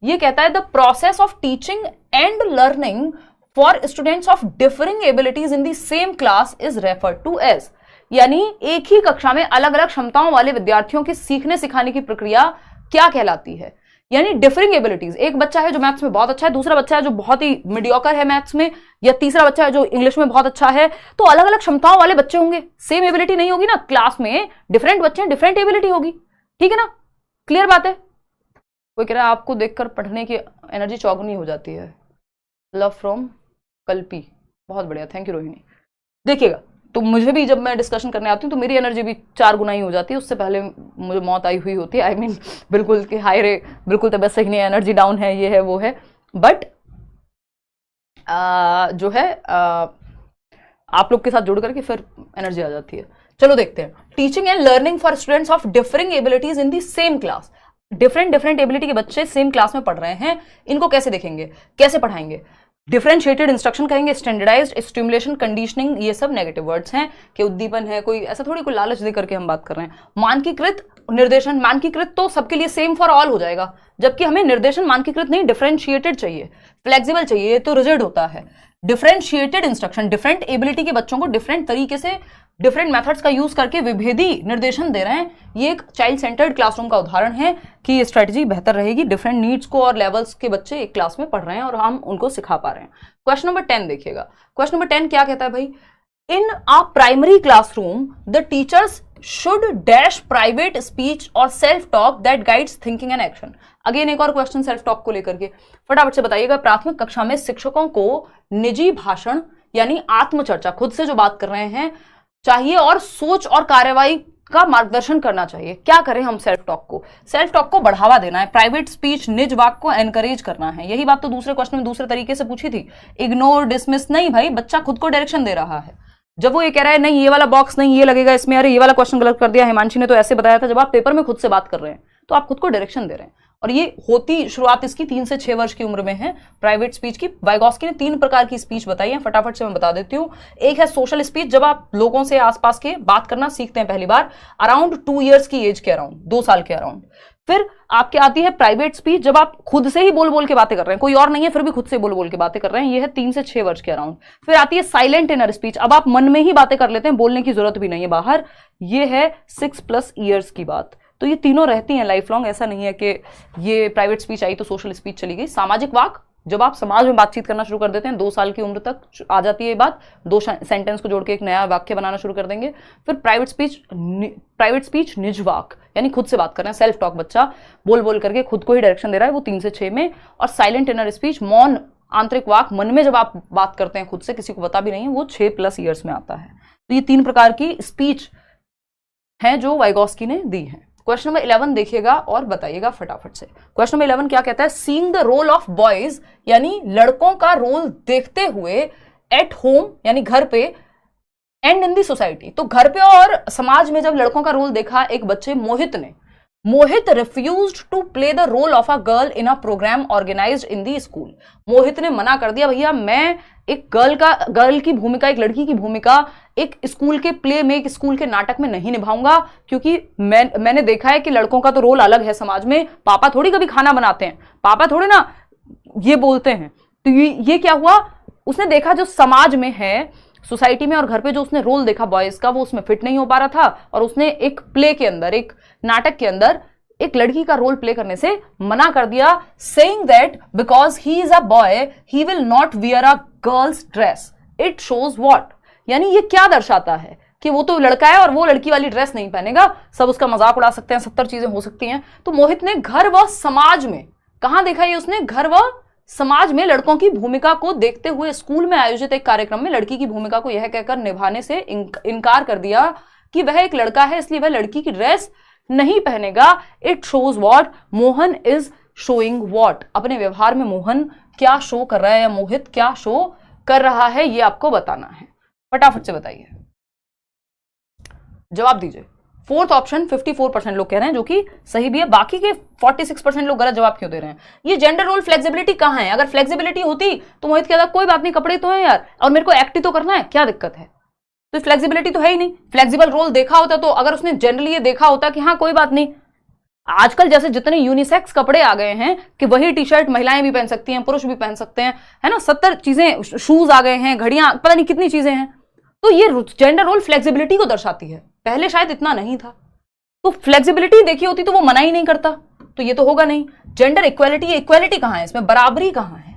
ये कहता है the process of teaching and learning for students of differing abilities in the same class is referred to as. यानी एक ही कक्षा में अलग अलग क्षमताओं वाले विद्यार्थियों की सीखने सिखाने की प्रक्रिया क्या कहलाती है। यानी डिफरिंग एबिलिटीज, एक बच्चा है जो मैथ्स में बहुत अच्छा है, दूसरा बच्चा है जो बहुत ही मीडियोकर है मैथ्स में, या तीसरा बच्चा है जो इंग्लिश में बहुत अच्छा है। तो अलग अलग क्षमताओं वाले बच्चे होंगे, सेम एबिलिटी नहीं होगी ना। क्लास में डिफरेंट बच्चे हैं, डिफरेंट एबिलिटी होगी। ठीक है ना, क्लियर बात है। कोई कह रहा है आपको देखकर पढ़ने की एनर्जी चौगुनी हो जाती है। लव फ्रॉम कल्पी, बहुत बढ़िया, थैंक यू रोहिणी। देखिएगा, तो मुझे भी जब मैं डिस्कशन करने आती हूँ तो मेरी एनर्जी भी 4 गुना ही हो जाती है, उससे पहले मुझे मौत आई हुई होती है। आई मीन बिल्कुल कि हाय रे, बिल्कुल तबियत सही नहीं है, एनर्जी डाउन है, ये है वो है। बट जो है आप लोग के साथ जुड़ करके फिर एनर्जी आ जाती है। चलो देखते हैं। Teaching and learning for students of differing abilities in the same class. Different ability के बच्चे सेम क्लास में पढ़ रहे हैं, इनको कैसे देखेंगे, कैसे पढ़ाएंगे। डिफरेंशिएटेड इंस्ट्रक्शन कहेंगे, स्टैंडर्डाइज्ड, स्टिमुलेशन, कंडीशनिंग, ये सब नेगेटिव वर्ड्स हैं कि उद्दीपन है, कोई ऐसा थोड़ी कोई लालच दे करके हम बात कर रहे हैं। मानकीकृत निर्देशन, मानकीकृत तो सबके लिए सेम फॉर ऑल हो जाएगा, जबकि हमें निर्देशन मानकीकृत नहीं, डिफरेंशिएटेड चाहिए, फ्लेक्सिबल चाहिए, ये तो रिजिड होता है। डिफरेंशिएटेड इंस्ट्रक्शन, डिफरेंट एबिलिटी के बच्चों को डिफरेंट तरीके से, डिफरेंट मेथड्स का यूज करके विभेदी निर्देशन दे रहे हैं। ये एक चाइल्ड सेंटर्ड क्लासरूम का उदाहरण है कि ये स्ट्रेटजी बेहतर रहेगी। डिफरेंट नीड्स को और लेवल्स के बच्चे एक क्लास में पढ़ रहे हैं और हम उनको सिखा पा रहे हैं। क्वेश्चन नंबर 10 देखिएगा। क्वेश्चन नंबर 10 क्या कहता है भाई, in a primary classroom the teachers should dash private speech और self talk that guides thinking and action. Again एक और क्वेश्चन सेल्फ टॉक को लेकर के, फटाफट से बताइएगा। प्राथमिक कक्षा में शिक्षकों को निजी भाषण यानी आत्मचर्चा, खुद से जो बात कर रहे हैं, चाहिए और सोच और कार्यवाही का मार्गदर्शन करना चाहिए। क्या करें हम सेल्फ टॉक को बढ़ावा देना है, प्राइवेट स्पीच, निज वाक को एनकरेज करना है। यही बात तो दूसरे क्वेश्चन में दूसरे तरीके से पूछी थी। इग्नोर, डिसमिस नहीं भाई, बच्चा खुद को डायरेक्शन दे रहा है। जब वो ये कह रहा है नहीं ये वाला बॉक्स नहीं, ये लगेगा इसमें, अरे ये वाला क्वेश्चन गलत कर दिया, हिमांशी ने तो ऐसे बताया था। जब आप पेपर में खुद से बात कर रहे हैं तो आप खुद को डायरेक्शन दे रहे हैं। और ये होती शुरुआत इसकी 3 से 6 वर्ष की उम्र में है, प्राइवेट स्पीच की। वाइगॉस्की ने 3 प्रकार की स्पीच बताई है, फटाफट से मैं बता देती हूँ। एक है सोशल स्पीच, जब आप लोगों से आसपास के बात करना सीखते हैं पहली बार, अराउंड 2 ईयर्स की एज के अराउंड, 2 साल के अराउंड। फिर आपके आती है प्राइवेट स्पीच, जब आप खुद से ही बोल बोल के बातें कर रहे हैं, कोई और नहीं है फिर भी खुद से बोल बोल के बातें कर रहे हैं, ये है 3 से 6 वर्ष के अराउंड। फिर आती है साइलेंट इनर स्पीच, अब आप मन में ही बातें कर लेते हैं, बोलने की जरूरत भी नहीं है बाहर, ये है 6+ ईयर्स की बात। तो ये तीनों रहती हैं लाइफ लॉन्ग, ऐसा नहीं है कि ये प्राइवेट स्पीच आई तो सोशल स्पीच चली गई। सामाजिक वाक, जब आप समाज में बातचीत करना शुरू कर देते हैं, 2 साल की उम्र तक आ जाती है ये बात, 2 सेंटेंस को जोड़ के एक नया वाक्य बनाना शुरू कर देंगे। फिर प्राइवेट स्पीच निज वाक, यानी खुद से बात कर रहे हैं, सेल्फ टॉक, बच्चा बोल बोल करके खुद को ही डायरेक्शन दे रहा है, वो 3 से 6 में। और साइलेंट इनर स्पीच, मौन आंतरिक वाक, मन में जब आप बात करते हैं खुद से, किसी को पता भी नहीं है, वो 6+ ईयर्स में आता है। तो ये 3 प्रकार की स्पीच हैं जो वाइगॉस्की ने दी है। क्वेश्चन नंबर 11 देखिएगा और बताइएगा फटाफट से। क्वेश्चन नंबर 11 क्या कहता है, seeing the role of boys, यानी लड़कों का रोल देखते हुए, एट होम यानी घर पे, एंड इन दी सोसाइटी, तो घर पे और समाज में जब लड़कों का रोल देखा एक बच्चे मोहित ने, Mohit refused to play the role of a girl in a programme organised in the school. Mohit ने मना कर दिया, भैया मैं एक गर्ल की भूमिका, एक लड़की की भूमिका एक स्कूल के प्ले में, एक स्कूल के नाटक में नहीं निभाऊंगा, क्योंकि मैंने देखा है कि लड़कों का तो रोल अलग है समाज में, पापा थोड़ी कभी खाना बनाते हैं, पापा थोड़ी ना ये बोलते हैं। तो ये क्या हुआ, उसने देखा जो समाज में है, सोसाइटी में और घर पे जो उसने रोल देखा बॉयज का, वो उसमें फिट नहीं हो पा रहा था, और उसने एक प्ले के अंदर, एक नाटक के अंदर एक लड़की का रोल प्ले करने से मना कर दिया, saying that because he is a boy he will not wear a girl's dress. It shows what? यानी ये क्या दर्शाता है कि वो तो लड़का है और वो लड़की वाली ड्रेस नहीं पहनेगा, सब उसका मजाक उड़ा सकते हैं, 70 चीजें हो सकती हैं। तो मोहित ने घर व समाज में, कहां देखा ये उसने, घर व समाज में लड़कों की भूमिका को देखते हुए स्कूल में आयोजित एक कार्यक्रम में लड़की की भूमिका को यह कहकर निभाने से इनकार कर दिया कि वह एक लड़का है, इसलिए वह लड़की की ड्रेस नहीं पहनेगा। It shows what Mohan is showing what. अपने व्यवहार में मोहन क्या शो कर रहा है या मोहित क्या शो कर रहा है, ये आपको बताना है। फटाफट से बताइए, जवाब दीजिए। फोर्थ ऑप्शन 54% लोग कह रहे हैं, जो कि सही भी है। बाकी के 46% लोग गलत जवाब क्यों दे रहे हैं? ये जेंडर रोल फ्लेक्सिबिलिटी कहां है? अगर फ्लेक्सिबिलिटी होती तो मोहित कहता कोई बात नहीं, कपड़े तो हैं यार और मेरे को एक्ट ही तो करना है, क्या दिक्कत है? तो फ्लेक्सिबिलिटी तो है ही नहीं। फ्लेक्सिबल रोल देखा होता तो अगर उसने जनरली ये देखा होता कि हाँ कोई बात नहीं, आजकल जैसे जितने यूनिसेक्स कपड़े आ गए हैं कि वही टी शर्ट महिलाएं भी पहन सकती हैं, पुरुष भी पहन सकते हैं, है ना, 70 चीजें, शूज आ गए हैं, घड़ियां, पता नहीं कितनी चीजें हैं। तो ये जेंडर रोल फ्लेक्सिबिलिटी को दर्शाती है। पहले शायद इतना नहीं था, तो फ्लेक्सिबिलिटी देखी होती तो वो मना ही नहीं करता, तो ये तो होगा नहीं। जेंडर इक्वालिटी, इक्वालिटी कहां है इसमें? बराबरी कहां है?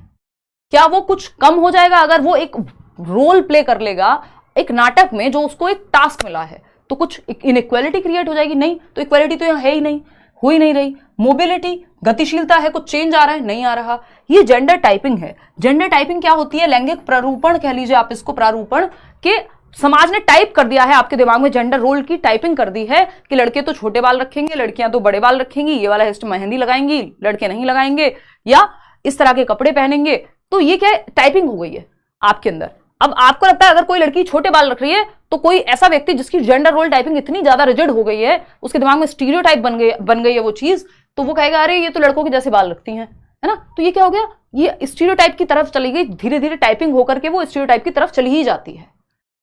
क्या वो कुछ कम हो जाएगा अगर वो एक रोल प्ले कर लेगा एक नाटक में जो उसको एक टास्क मिला है, तो कुछ इनइक्वालिटी क्रिएट हो जाएगी? नहीं, तो इक्वालिटी तो यहां है ही नहीं, हो ही नहीं रही। मोबिलिटी, गतिशीलता है, कुछ चेंज आ रहा है? नहीं आ रहा। ये जेंडर टाइपिंग है। जेंडर टाइपिंग क्या होती है? लैंगिक प्रारूपण कह लीजिए आप इसको, प्रारूपण के समाज ने टाइप कर दिया है आपके दिमाग में, जेंडर रोल की टाइपिंग कर दी है कि लड़के तो छोटे बाल रखेंगे, लड़कियां तो बड़े बाल रखेंगी, ये वाला हेस्ट मेहंदी लगाएंगी, लड़के नहीं लगाएंगे, या इस तरह के कपड़े पहनेंगे। तो ये क्या है? टाइपिंग हो गई है आपके अंदर। अब आपको लगता है अगर कोई लड़की छोटे बाल रख रही है तो कोई ऐसा व्यक्ति जिसकी जेंडर रोल टाइपिंग इतनी ज्यादा रिजिड हो गई है, उसके दिमाग में स्टीरियोटाइप बन गई है वो चीज, तो वो कहेगा अरे ये तो लड़कों के जैसे बाल रखती हैं, है ना। तो ये क्या हो गया? ये स्टीरियोटाइप की तरफ चली गई, धीरे धीरे टाइपिंग होकर के वो स्टीरियोटाइप की तरफ चली ही जाती है,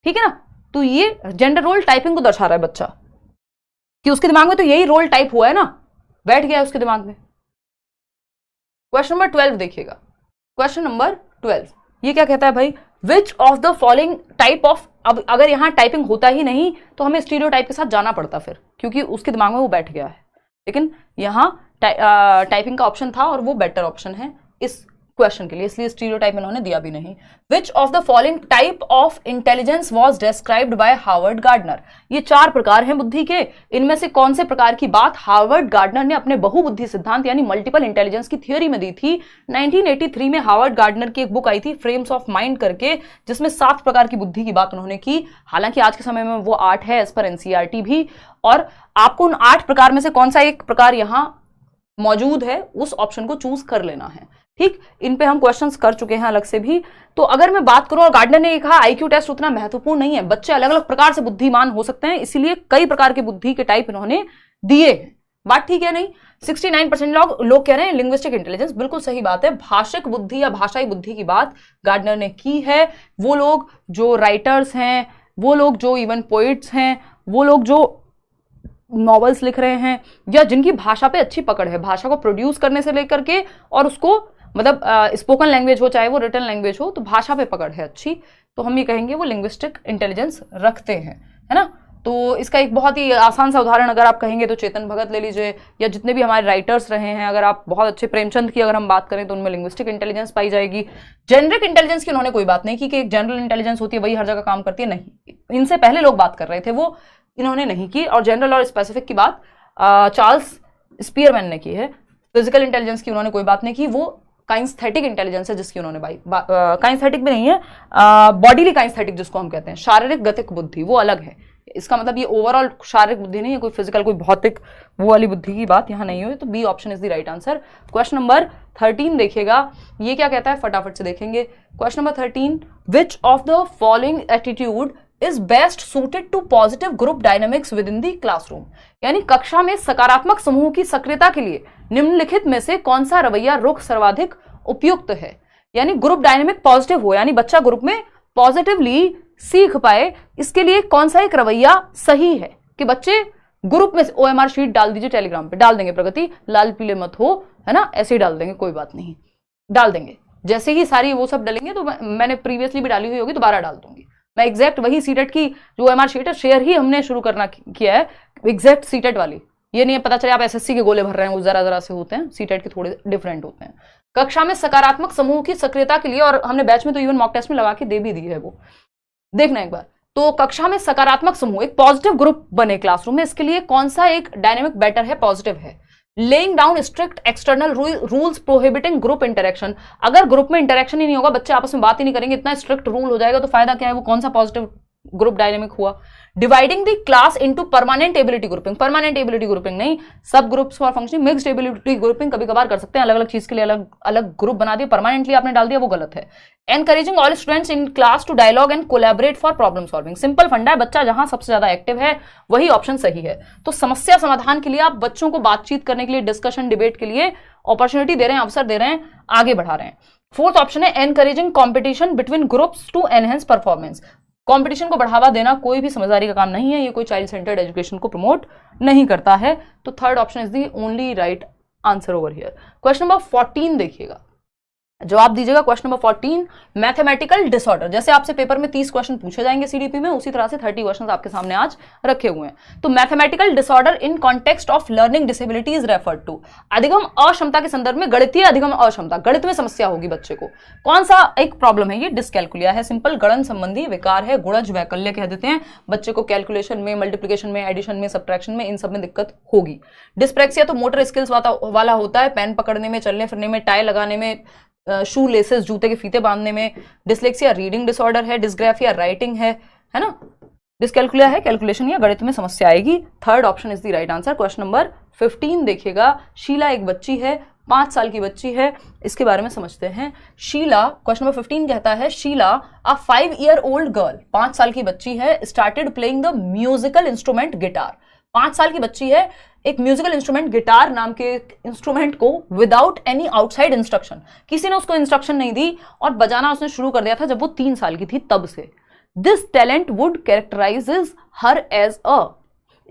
ठीक है ना। तो ये जेंडर रोल टाइपिंग को दर्शा रहा है बच्चा, कि उसके दिमाग में तो यही रोल टाइप हुआ है ना, बैठ गया है उसके दिमाग में। क्वेश्चन नंबर 12 देखिएगा। क्वेश्चन नंबर 12 ये क्या कहता है भाई? विच of the following type of, अब अगर यहां टाइपिंग होता ही नहीं तो हमें स्टीरियोटाइप के साथ जाना पड़ता फिर, क्योंकि उसके दिमाग में वो बैठ गया है, लेकिन यहां टाइपिंग का ऑप्शन था और वो बेटर ऑप्शन है इस क्वेश्चन के लिए, इसलिए स्टीरियोटाइप इन्होंने दिया भी नहीं। विच of the following type of intelligence was described bye Harvard gardener. ये 4 प्रकार हैं बुद्धि के, इनमें से कौन से प्रकार की बात हार्वर्ड गार्डनर ने अपने बहुबुद्धि सिद्धांत यानी मल्टीपल इंटेलिजेंस की थ्योरी में दी थी? 1983 में हार्वर्ड गार्डनर की एक बुक आई थी फ्रेम्स ऑफ माइंड करके, जिसमें 7 प्रकार की बुद्धि की बात उन्होंने की। हालांकि आज के समय में वो 8 है एज पर एनसीईआरटी भी, और आपको उन 8 प्रकार में से कौन सा एक प्रकार यहां मौजूद है उस ऑप्शन को चूज कर लेना है, ठीक। इन पे हम क्वेश्चंस कर चुके हैं अलग से भी। तो अगर मैं बात करूं, और गार्डनर ने कहा आईक्यू टेस्ट उतना महत्वपूर्ण नहीं है, बच्चे अलग अलग प्रकार से बुद्धिमान हो सकते हैं, इसीलिए कई प्रकार के बुद्धि के टाइप इन्होंने दिए हैं। बात ठीक है नहीं? 69% लोग कह रहे हैं लिंग्विस्टिक इंटेलिजेंस, बिल्कुल सही बात है। भाषिक बुद्धि या भाषाई बुद्धि की बात गार्डनर ने की है। वो लोग जो राइटर्स हैं, वो लोग जो इवन पोइट्स हैं, वो लोग जो नॉवेल्स लिख रहे हैं, या जिनकी भाषा पे अच्छी पकड़ है, भाषा को प्रोड्यूस करने से लेकर के और उसको मतलब स्पोकन लैंग्वेज हो चाहे वो रिटन लैंग्वेज हो, तो भाषा पे पकड़ है अच्छी, तो हम ये कहेंगे वो लिंग्विस्टिक इंटेलिजेंस रखते हैं, है ना। तो इसका एक बहुत ही आसान सा उदाहरण अगर आप कहेंगे तो चेतन भगत ले लीजिए, या जितने भी हमारे राइटर्स रहे हैं, अगर आप बहुत अच्छे प्रेमचंद की अगर हम बात करें तो उनमें लिंग्विस्टिक इंटेलिजेंस पाई जाएगी। जेनरिक इंटेलिजेंस की उन्होंने कोई बात नहीं की कि एक जनरल इंटेलिजेंस होती है वही हर जगह काम करती है, नहीं, इनसे पहले लोग बात कर रहे थे, वो इन्होंने नहीं की। और जनरल और स्पेसिफिक की बात चार्ल्स स्पीयरमैन ने की है। फिजिकल इंटेलिजेंस की उन्होंने कोई बात नहीं की, वो काइंस्थेटिक इंटेलिजेंस है जिसकी उन्होंने काइंस्थेटिक भी नहीं है, बॉडीली काइंस्थेटिक जिसको हम कहते हैं, शारीरिक गतिक बुद्धि, वो अलग है। इसका मतलब ये ओवरऑल शारीरिक बुद्धि नहीं है, कोई फिजिकल कोई भौतिक वो वाली बुद्धि की बात यहाँ नहीं हुई। तो B option is the right answer. Question number 13 देखिएगा, ये क्या कहता है फटाफट से देखेंगे। Question number 13, which of the following attitude is best suited to positive group dynamics within the classroom. यानी कक्षा में सकारात्मक समूह की सक्रियता के लिए निम्नलिखित में से कौन सा रवैया रुख सर्वाधिक उपयुक्त है। यानी ग्रुप डायनामिक पॉजिटिव हो, यानी बच्चा ग्रुप में पॉजिटिवली सीख पाए, इसके लिए कौन सा एक रवैया सही है कि बच्चे ग्रुप में। OMR शीट डाल दीजिए, टेलीग्राम पे डाल देंगे, प्रगति लाल पीले मत हो, है ना, ऐसे ही डाल देंगे, कोई बात नहीं, डाल देंगे। जैसे ही सारी वो सब डालेंगे तो मैंने प्रीवियसली भी डाली हुई होगी, दोबारा डाल दूंगी मैं। एग्जैक्ट वही सीटेट की जो OMR शीट है, शेयर ही हमने शुरू करना किया है, एग्जैक्ट सीटेट वाली। ये नहीं है पता चले आप SSC के गोले भर रहे हैं, वो जरा जरा से होते हैं, सीटेट के थोड़े डिफरेंट होते हैं। कक्षा में सकारात्मक समूह की सक्रियता के लिए, और हमने बैच में तो इवन मॉक टेस्ट में लगा के दे भी दी है, वो देखना एक बार। तो कक्षा में सकारात्मक समूह, एक पॉजिटिव ग्रुप बने क्लासरूम में, इसके लिए कौन सा एक डायनेमिक बेटर है, पॉजिटिव है। Laying down strict external rules prohibiting group interaction, अगर ग्रुप में इंटरेक्शन ही नहीं होगा, बच्चे आपस में बात ही नहीं करेंगे, इतना स्ट्रिक्ट रूल हो जाएगा तो फायदा क्या है, वो कौन सा पॉजिटिव ग्रुप डायनेमिक हुआ। Dividing the class into permanent ability grouping, permanent ability grouping नहीं, सब groups for functioning, mixed ability grouping कभी कभार कर सकते हैं, अलग अलग चीज के लिए अलग अलग ग्रुप बना दिया, परमानेंटली आपने डाल दिया, वो गलत है। Encouraging all students in class to dialogue and collaborate for problem solving, simple फंडा है, बच्चा जहां सबसे ज्यादा एक्टिव है वही ऑप्शन सही है। तो समस्या समाधान के लिए आप बच्चों को बातचीत करने के लिए, डिस्कशन डिबेट के लिए अपॉर्चुनिटी दे रहे हैं, अवसर दे रहे हैं, आगे बढ़ा रहे हैं। फोर्थ ऑप्शन है encouraging competition between groups to enhance performance, competition को बढ़ावा देना कोई भी समझदारी का काम नहीं है, ये कोई चाइल्ड सेंटर्ड एजुकेशन को प्रमोट नहीं करता है। तो third option is the only right answer over here. Question number 14 देखिएगा, जवाब दीजिएगा। Question number 14, mathematical disorder. जैसे आपसे पेपर में 30 क्वेश्चन पूछे जाएंगे सीडीपी में, उसी तरह से 30 क्वेश्चन आपके सामने आज रखे हुए हैं। तो mathematical disorder in context of learning disability is referred to, अधिगम अक्षमता के संदर्भ में गणितीय अधिगम अक्षमता, गणित में समस्या होगी बच्चे को, कौन सा एक प्रॉब्लम है, ये डिसकैलकुलिया है, सिंपल गणन संबंधी विकार है, गुणज वैकल्य कह देते हैं, बच्चे को कैलकुलेशन में, मल्टीप्लिकेशन में, एडिशन में, सब्ट्रैक्शन में, इन सब में दिक्कत होगी। डिस्प्रेक्सिया तो मोटर स्किल्स वाला होता है, पेन पकड़ने में, चलने फिरने में, टाई लगाने में, शू लेसेस जूते के फीते बांधने में। डिसलेक्सिया रीडिंग डिसऑर्डर है, डिस्ग्राफिया राइटिंग है ना। डिसकैलकुलिया है कैलकुलेशन या गणित में समस्या आएगी। Third option is the right answer. Question number 15 देखिएगा, शीला एक बच्ची है, 5 साल की बच्ची है, इसके बारे में समझते हैं। शीला, क्वेश्चन नंबर 15 कहता है, शीला अ 5-year-old गर्ल, 5 साल की बच्ची है, started playing the musical instrument guitar, 5 साल की बच्ची है, एक म्यूजिकल इंस्ट्रूमेंट गिटार नाम के इंस्ट्रूमेंट को विदाउट एनी आउटसाइड इंस्ट्रक्शन, किसी ने उसको इंस्ट्रक्शन नहीं दी और बजाना उसने शुरू कर दिया था जब वो 3 साल की थी तब से। This talent would characterises her as a,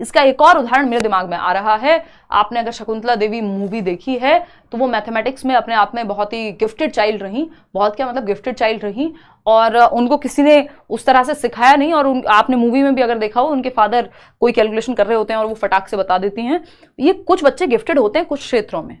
इसका एक और उदाहरण मेरे दिमाग में आ रहा है। आपने अगर शकुंतला देवी मूवी देखी है तो वो मैथमेटिक्स में अपने आप में बहुत ही गिफ्टेड चाइल्ड रही, बहुत क्या मतलब गिफ्टेड चाइल्ड रही, और उनको किसी ने उस तरह से सिखाया नहीं, और आपने मूवी में भी अगर देखा हो उनके फादर कोई कैलकुलेशन कर रहे होते हैं और वो फटाक से बता देती हैं। ये कुछ बच्चे गिफ्टेड होते हैं कुछ क्षेत्रों में,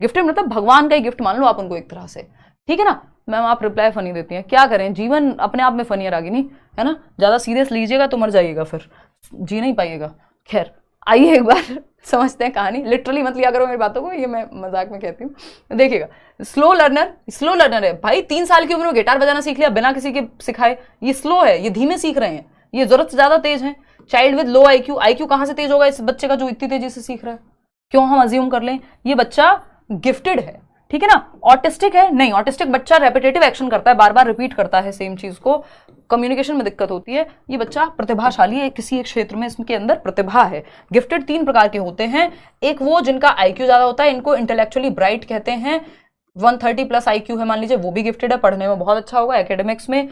गिफ्टेड मतलब भगवान का ही गिफ्ट मान लो आप उनको एक तरह से, ठीक है ना। मैम आप रिप्लाई फनी देती हैं, क्या करें, जीवन अपने आप में फनी है रागिनी, है ना, ज्यादा सीरियस लीजिएगा तो मर जाइएगा, फिर जी नहीं पाइएगा। खैर आइए एक बार समझते हैं कहानी, लिटरली मत लिया करो मेरी बातों को, ये मैं मजाक में कहती हूँ। देखिएगा, स्लो लर्नर है भाई, 3 साल की उम्र में गिटार बजाना सीख लिया बिना किसी के सिखाए, ये स्लो है, ये धीमे सीख रहे हैं, ये जरूरत से ज्यादा तेज है। चाइल्ड विद लो आईक्यू कहां से तेज होगा इस बच्चे का जो इतनी तेजी से सीख रहा है, क्यों हम अज्यूम कर लें ये बच्चा गिफ्टेड है, ठीक है ना। ऑटिस्टिक है नहीं, ऑटिस्टिक बच्चा रेपिटेटिव एक्शन करता है, बार बार रिपीट करता है सेम चीज को, कम्युनिकेशन में दिक्कत होती है। ये बच्चा प्रतिभाशाली है, किसी एक क्षेत्र में इसके अंदर प्रतिभा है। गिफ्टेड 3 प्रकार के होते हैं, एक वो जिनका आईक्यू ज्यादा होता है, इनको इंटेलेक्चुअली ब्राइट कहते हैं, 130+ आईक्यू है मान लीजिए, वो भी गिफ्टेड है, पढ़ने में बहुत अच्छा होगा एकेडमिक्स में।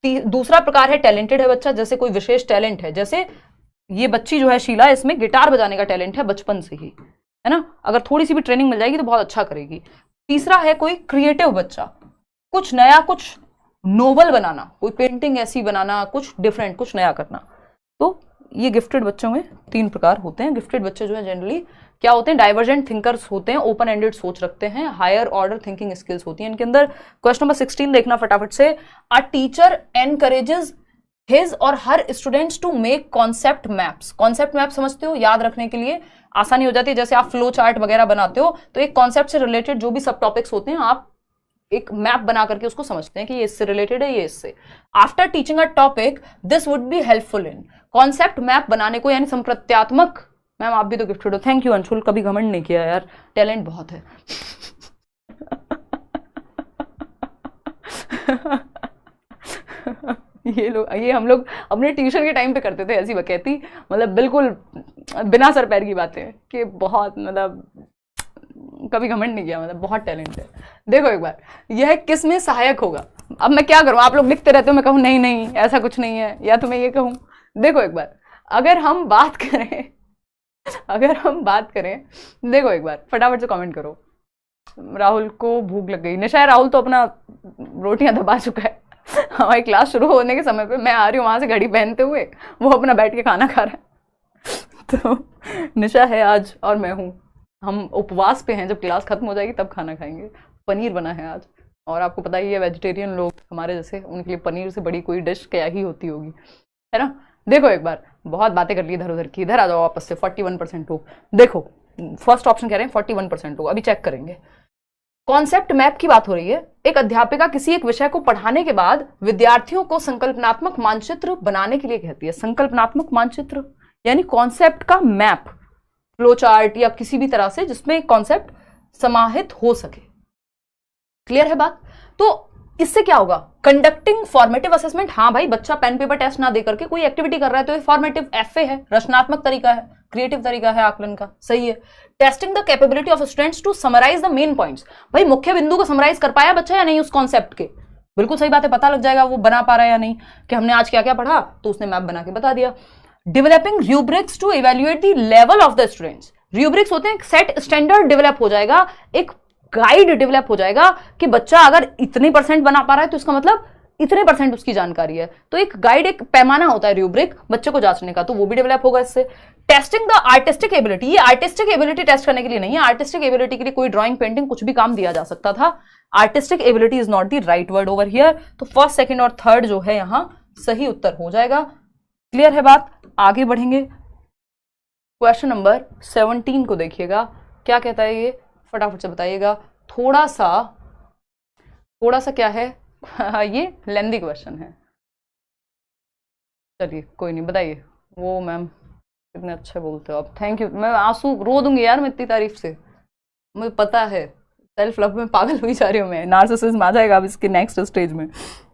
दूसरा प्रकार है टैलेंटेड है बच्चा, जैसे कोई विशेष टैलेंट है, जैसे ये बच्ची जो है शीला, इसमें गिटार बजाने का टैलेंट है बचपन से ही, है ना, अगर थोड़ी सी भी ट्रेनिंग मिल जाएगी तो बहुत अच्छा करेगी। तीसरा है कोई क्रिएटिव बच्चा, कुछ नया, कुछ नोबल बनाना, कोई पेंटिंग ऐसी बनाना, कुछ डिफरेंट, कुछ नया करना। तो ये गिफ्टेड बच्चों में 3 प्रकार होते हैं। गिफ्टेड बच्चे जो है जनरली क्या होते हैं, डाइवर्जेंट थिंकर्स होते हैं, ओपन एंडेड सोच रखते हैं, हायर ऑर्डर थिंकिंग स्किल्स होती हैं इनके अंदर। क्वेश्चन नंबर 16 देखना फटाफट से, अ टीचर एनकरेजेस हिज और her students to make concept maps. Concept map समझते हो, याद रखने के लिए आसानी हो जाती है, जैसे आप फ्लो चार्ट वगैरह बनाते हो तो एक कॉन्सेप्ट से रिलेटेड जो भी सब टॉपिक्स होते हैं आप एक मैप बना करके उसको समझते हैं कि ये इससे रिलेटेड है, ये इससे। After teaching a topic this would be helpful in, concept map बनाने को यानी संप्रत्यात्मक। मैम आप भी तो गिफ्टेड हो, थैंक यू अंशुल, कभी घमंड नहीं किया यार, टैलेंट बहुत है। ये हम लोग अपने ट्यूशन के टाइम पे करते थे ऐसी बकैती, मतलब बिल्कुल बिना सर पैर की बातें, कि बहुत मतलब कभी घमंड नहीं किया, मतलब बहुत टैलेंट है। देखो एक बार, यह किस में सहायक होगा। अब मैं क्या करूं, आप लोग लिखते रहते हो, मैं कहूं नहीं नहीं ऐसा कुछ नहीं है, या तो मैं ये कहूं। देखो एक बार, अगर हम बात करें देखो एक बार फटाफट से कमेंट करो। राहुल को भूख लग गई, निशा राहुल तो अपना रोटियां दबा चुका है। हमारी क्लास शुरू होने के समय पे मैं आ रही हूँ वहां से घड़ी पहनते हुए, वो अपना बैठ के खाना खा रहा है। तो निशा है आज और मैं हूँ, हम उपवास पे हैं, जब क्लास खत्म हो जाएगी तब खाना खाएंगे। पनीर बना है आज, और आपको पता ही है वेजिटेरियन लोग हमारे जैसे, उनके लिए पनीर से बड़ी कोई डिश क्या ही होती होगी, है ना। देखो एक बार, बहुत बातें कर ली इधर उधर की, इधर आ जाओ वापस से, 41% होप। देखो फर्स्ट ऑप्शन कह रहे हैं 41% होगा, अभी चेक करेंगे। कॉन्सेप्ट मैप की बात हो रही है। एक अध्यापिका किसी एक विषय को पढ़ाने के बाद विद्यार्थियों को संकल्पनात्मक मानचित्र बनाने के लिए कहती है। संकल्पनात्मक मानचित्र यानी कॉन्सेप्ट का मैप, फ्लो चार्ट या किसी भी तरह से जिसमें कॉन्सेप्ट समाहित हो सके। क्लियर है बात? तो इससे क्या होगा? Conducting formative assessment. हाँ भाई, बच्चा पेन पेपर टेस्ट ना देकर के कोई एक्टिविटी कर रहा है तो ये फॉर्मेटिव एफए है, रचनात्मक तरीका है, क्रिएटिव तरीका है आकलन का, सही है। Testing the capability of students to summarise the main points. भाई मुख्य बिंदु को समराइज कर पाया बच्चा या नहीं उस कॉन्सेप्ट के? बिल्कुल सही बात है, पता लग जाएगा वो बना पा रहा है या नहीं, कि हमने आज क्या क्या पढ़ा तो उसने मैप बना के बता दिया। Developing rubrics to evaluate the level of the students. Rubrics होते हैं एक सेट स्टैंडर्ड डेवलप हो जाएगा, एक गाइड डेवलप हो जाएगा कि बच्चा अगर इतने % बना पा रहा है तो इसका मतलब इतने % उसकी जानकारी है। तो एक गाइड, एक पैमाना होता है रूब्रिक बच्चे को जांचने का, तो वो भी डेवलप होगा इससे। Testing the artistic ability. ये आर्टिस्टिक एबिलिटी टेस्ट करने के लिए नहीं है, आर्टिस्टिक एबिलिटी के लिए कोई ड्राइंग, पेंटिंग कुछ भी काम दिया जा सकता था। Artistic ability is not the right word over here. तो फर्स्ट, सेकंड और थर्ड जो है यहां सही उत्तर हो जाएगा। क्लियर है बात? आगे बढ़ेंगे। क्वेश्चन नंबर 17 को देखिएगा, क्या कहता है ये, फटाफट से बताइएगा। थोड़ा सा क्या है ये लेंदी क्वेश्चन है, चलिए कोई नहीं, बताइए। वो मैम कितने अच्छे बोलते हो आप, थैंक यू। मैं आंसू रो दूंगी यार मैं इतनी तारीफ से, मुझे पता है। सेल्फ लव में पागल हुई जा रही हूँ मैं, नार्सिसिज्म आ जाएगा अब इसके नेक्स्ट स्टेज में।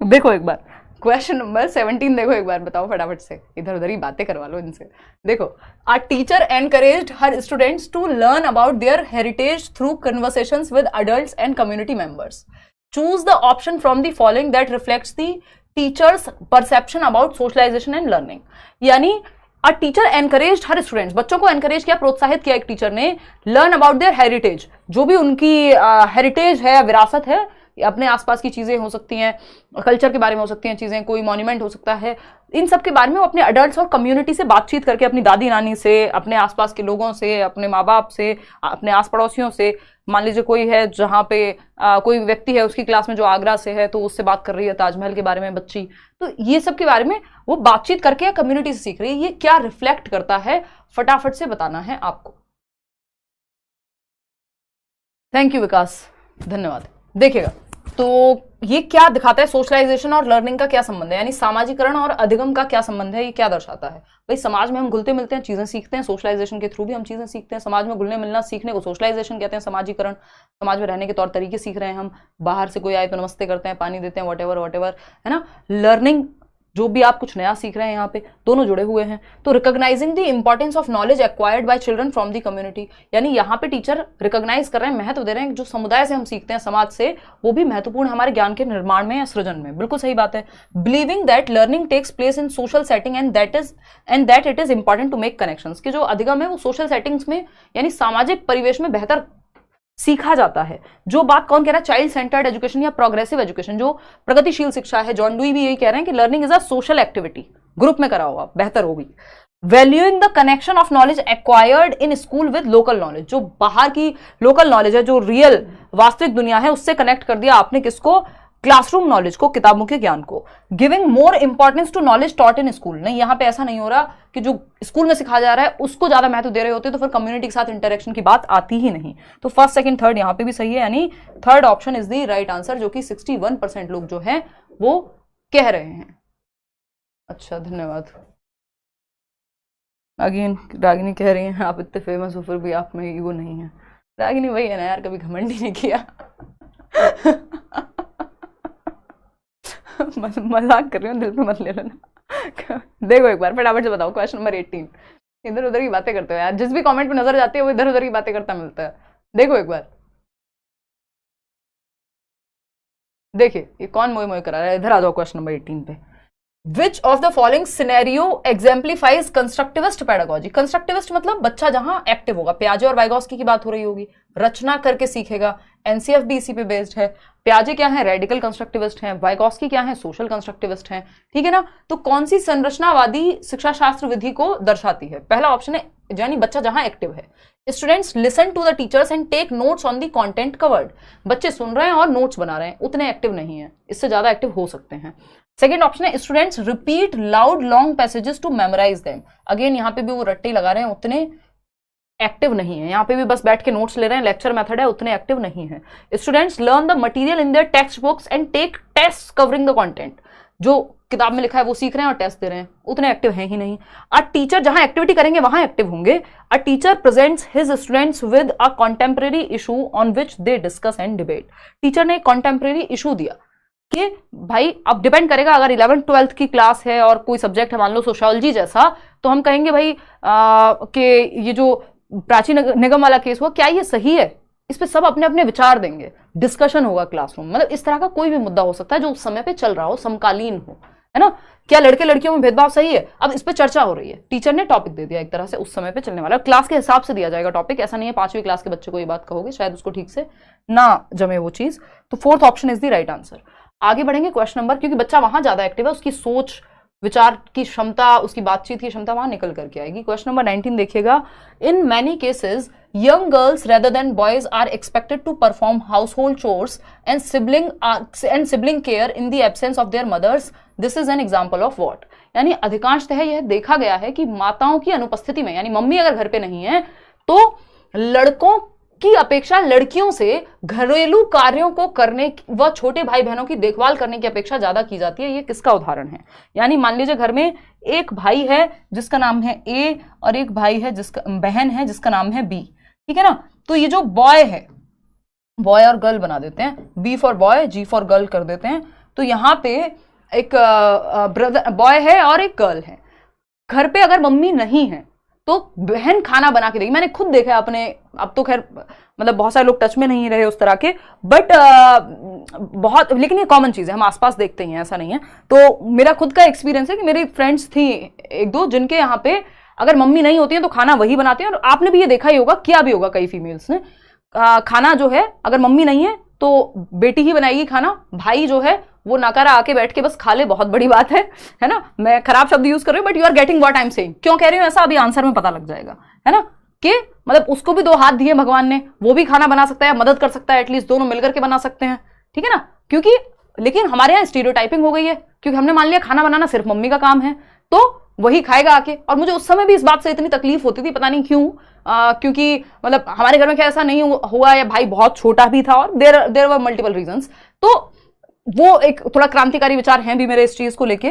देखो एक बार क्वेश्चन नंबर 17 देखो एक बार, बताओ फटाफट से, इधर उधर ही बातें करवा लो इनसे। देखो, a teacher encouraged her students to learn about their heritage through conversations with adults and community members. Choose the option from the following that reflects the teacher's perception about socialisation and learning. यानी a teacher encouraged her students, बच्चों को encourage किया, प्रोत्साहित किया एक teacher ने, learn about their heritage, जो भी उनकी हेरिटेज है, विरासत है, अपने आसपास की चीजें हो सकती हैं, कल्चर के बारे में हो सकती हैं चीजें, कोई मॉन्यूमेंट हो सकता है, इन सब के बारे में वो अपने अडल्ट्स और कम्युनिटी से बातचीत करके, अपनी दादी नानी से, अपने आसपास के लोगों से, अपने माँ बाप से, अपने आस पड़ोसियों से, मान लीजिए कोई है जहाँ पे कोई व्यक्ति है उसकी क्लास में जो आगरा से है तो उससे बात कर रही है ताजमहल के बारे में बच्ची, तो ये सब के बारे में वो बातचीत करके कम्युनिटी से सीख रही है। ये क्या रिफ्लेक्ट करता है, फटाफट से बताना है आपको। थैंक यू विकास, धन्यवाद। देखिएगा, तो ये क्या दिखाता है, सोशलाइजेशन और लर्निंग का क्या संबंध है, यानी सामाजिकरण और अधिगम का क्या संबंध है, ये क्या दर्शाता है। भाई समाज में हम घुलते मिलते हैं, चीजें सीखते हैं, सोशलाइजेशन के थ्रू भी हम चीजें सीखते हैं। समाज में घुलने मिलना सीखने को सोशलाइजेशन कहते हैं, समाजीकरण, समाज में रहने के तौर तरीके सीख रहे हैं हम, बाहर से कोई आए तो नमस्ते करते हैं, पानी देते हैं, वॉटेवर है ना। लर्निंग, जो भी आप कुछ नया सीख रहे हैं, यहाँ पे दोनों जुड़े हुए हैं। तो recognising the importance of knowledge acquired by children from the community, यानी यहाँ पे टीचर रिकॉग्नाइज कर रहे हैं, महत्व दे रहे हैं, जो समुदाय से हम सीखते हैं, समाज से, वो भी महत्वपूर्ण हमारे ज्ञान के निर्माण में या सृजन में। बिल्कुल सही बात है। Believing that learning takes place in social setting and that it is important to make connections, कि जो अधिगम है वो सोशल सेटिंग्स में यानी सामाजिक परिवेश में बेहतर सीखा जाता है। जो बात कौन कह रहा है, चाइल्ड सेंटर्ड एजुकेशन या प्रोग्रेसिव एजुकेशन, जो प्रगतिशील शिक्षा है, जॉन डुई भी यही कह रहे हैं कि learning is a social activity, group में करा होगा बेहतर होगी। Valuing the connection of knowledge acquired in school with local knowledge, जो बाहर की लोकल नॉलेज है, जो रियल वास्तविक दुनिया है, उससे कनेक्ट कर दिया आपने किसको, क्लासरूम नॉलेज को, किताबों के ज्ञान को। Giving more importance to knowledge taught in school, नहीं यहाँ पे ऐसा नहीं हो रहा कि जो स्कूल में सिखाया जा रहा है उसको ज्यादा महत्व दे रहे होते तो फिर कम्युनिटी के साथ इंटरेक्शन की बात आती ही नहीं। तो फर्स्ट, सेकंड, थर्ड यहाँ पे भी सही है, यानी third option is the right answer, जो कि 61% लोग जो है वो कह रहे हैं। अच्छा, धन्यवाद। अगेन रागिनी कह रही हैं आप इतने फेमस हो फिर भी आप में ईगो नहीं है। रागिनी वही है ना यार, कभी घमंड ही नहीं किया। मजाक कर रही हूँ, दिल पे मत ले लेना। देखो एक बार फटाफट से बताओ, क्वेश्चन नंबर 18। इधर उधर की बातें करते हो यार, जिस भी कमेंट पे नजर जाती है वो इधर उधर की बातें करता मिलता है। देखो एक बार, देखिए ये कौन मोए मोए करा रहा है। इधर आ जाओ क्वेश्चन नंबर 18 पे। Which of the following scenario exemplifies constructivist pedagogy. Constructivist मतलब बच्चा जहां एक्टिव होगा, पियाजे और वाइगोस्की की बात हो रही होगी, रचना करके सीखेगा। एनसीएफ भी इसी पे बेस्ड है। पियाजे क्या है, रेडिकल कंस्ट्रक्टिविस्ट हैं, वाइगोस्की क्या है, सोशल कंस्ट्रक्टिविस्ट हैं, ठीक है ना। तो कौन सी संरचनावादी शिक्षा शास्त्र विधि को दर्शाती है? पहला ऑप्शन है, यानी बच्चा जहां एक्टिव है। Students listen to the teachers and take notes on the content covered, बच्चे सुन रहे हैं और नोट्स बना रहे हैं, उतने एक्टिव नहीं है, इससे ज्यादा एक्टिव हो सकते हैं। सेकेंड ऑप्शन है, students repeat loud long passages to memorise them, again यहाँ पे भी वो रट्टे लगा रहे हैं, उतने एक्टिव नहीं है, यहाँ पे भी बस बैठ के नोट्स ले रहे हैं, लेक्चर मेथड है, उतने एक्टिव नहीं है। Students learn the material in their textbooks and take test covering the content, जो किताब में लिखा है वो सीख रहे हैं और टेस्ट दे रहे हैं, उतने एक्टिव हैं ही नहीं। अ टीचर जहां एक्टिविटी करेंगे वहां एक्टिव होंगे। A teacher presents his students with a contemporary issue on which they discuss and debate. Teacher ने एक कॉन्टेम्परेरी इशू दिया कि भाई अब डिपेंड करेगा, अगर 11th 12th की क्लास है और कोई सब्जेक्ट है मान लो सोशियोलॉजी जैसा, तो हम कहेंगे भाई कि ये जो प्राची निगम वाला केस हुआ, क्या ये सही है, इस पे सब अपने अपने विचार देंगे, डिस्कशन होगा क्लासरूम। मतलब इस तरह का कोई भी मुद्दा हो सकता है जो उस समय पे चल रहा हो, समकालीन हो, है ना। क्या लड़के लड़कियों में भेदभाव सही है, अब इस पे चर्चा हो रही है, टीचर ने टॉपिक दे दिया एक तरह से उस समय पे चलने वाला, क्लास के हिसाब से दिया जाएगा टॉपिक, ऐसा नहीं है 5वीं क्लास के बच्चे को ये बात कहोगे शायद उसको ठीक से ना जमे वो चीज। तो 4th option is the right answer. आगे बढ़ेंगे क्वेश्चन नंबर, क्योंकि बच्चा वहां ज्यादा एक्टिव है, उसकी सोच विचार की क्षमता, उसकी बातचीत की क्षमता वहां निकल करके आएगी। क्वेश्चन नंबर 19 देखिएगा। In many cases young girls rather than boys are expected to perform household chores and sibling care in the absence of their mothers. This is an example of what? यानी अधिकांशतः यह देखा गया है कि माताओं की अनुपस्थिति में, यानी मम्मी अगर घर पे नहीं है, तो लड़कों की अपेक्षा लड़कियों से घरेलू कार्यों को करने व छोटे भाई बहनों की देखभाल करने की अपेक्षा ज्यादा की जाती है। ये किसका उदाहरण है? यानी मान लीजिए घर में एक भाई है जिसका नाम है ए और एक भाई है जिसका बहन है जिसका नाम है बी, ठीक है ना। तो ये जो बॉय है, बॉय और गर्ल बना देते हैं, B for boy G for girl कर देते हैं। तो यहाँ पे एक ब्रदर बॉय है और एक गर्ल है। घर पे अगर मम्मी नहीं है तो बहन खाना बना के देगी। मैंने खुद देखा है अपने, अब तो खैर मतलब बहुत सारे लोग टच में नहीं रहे उस तरह के, बट बहुत, लेकिन ये कॉमन चीज है, हम आसपास देखते हैं, ऐसा नहीं है। तो मेरा खुद का एक्सपीरियंस है कि मेरी फ्रेंड्स थी एक दो जिनके यहाँ पे अगर मम्मी नहीं होती है तो खाना वही बनाते हैं। और आपने भी ये देखा ही होगा, किया भी होगा कई फीमेल्स ने, खाना जो है अगर मम्मी नहीं है तो बेटी ही बनाएगी खाना, भाई जो है वो नकारा आके बैठ के बस खा ले, बहुत बड़ी बात है ना। मैं खराब शब्द यूज कर रही हूँ but you are getting what I am saying. क्यों कह रही हूँ ऐसा, अभी आंसर में पता लग जाएगा, है ना। कि मतलब उसको भी 2 हाथ दिए भगवान ने, वो भी खाना बना सकता है, मदद कर सकता है, एटलीस्ट दोनों मिलकर के बना सकते हैं, ठीक है ना। क्योंकि लेकिन हमारे यहाँ स्टीरियोटाइपिंग हो गई है, क्योंकि हमने मान लिया खाना बनाना सिर्फ मम्मी का काम है, तो वही खाएगा आके। और मुझे उस समय भी इस बात से इतनी तकलीफ होती थी, पता नहीं क्यों, क्योंकि मतलब हमारे घर में क्या ऐसा नहीं हुआ, या भाई बहुत छोटा भी था, और देयर वर मल्टीपल रीजंस। तो वो एक थोड़ा क्रांतिकारी विचार हैं भी मेरे इस चीज को लेके।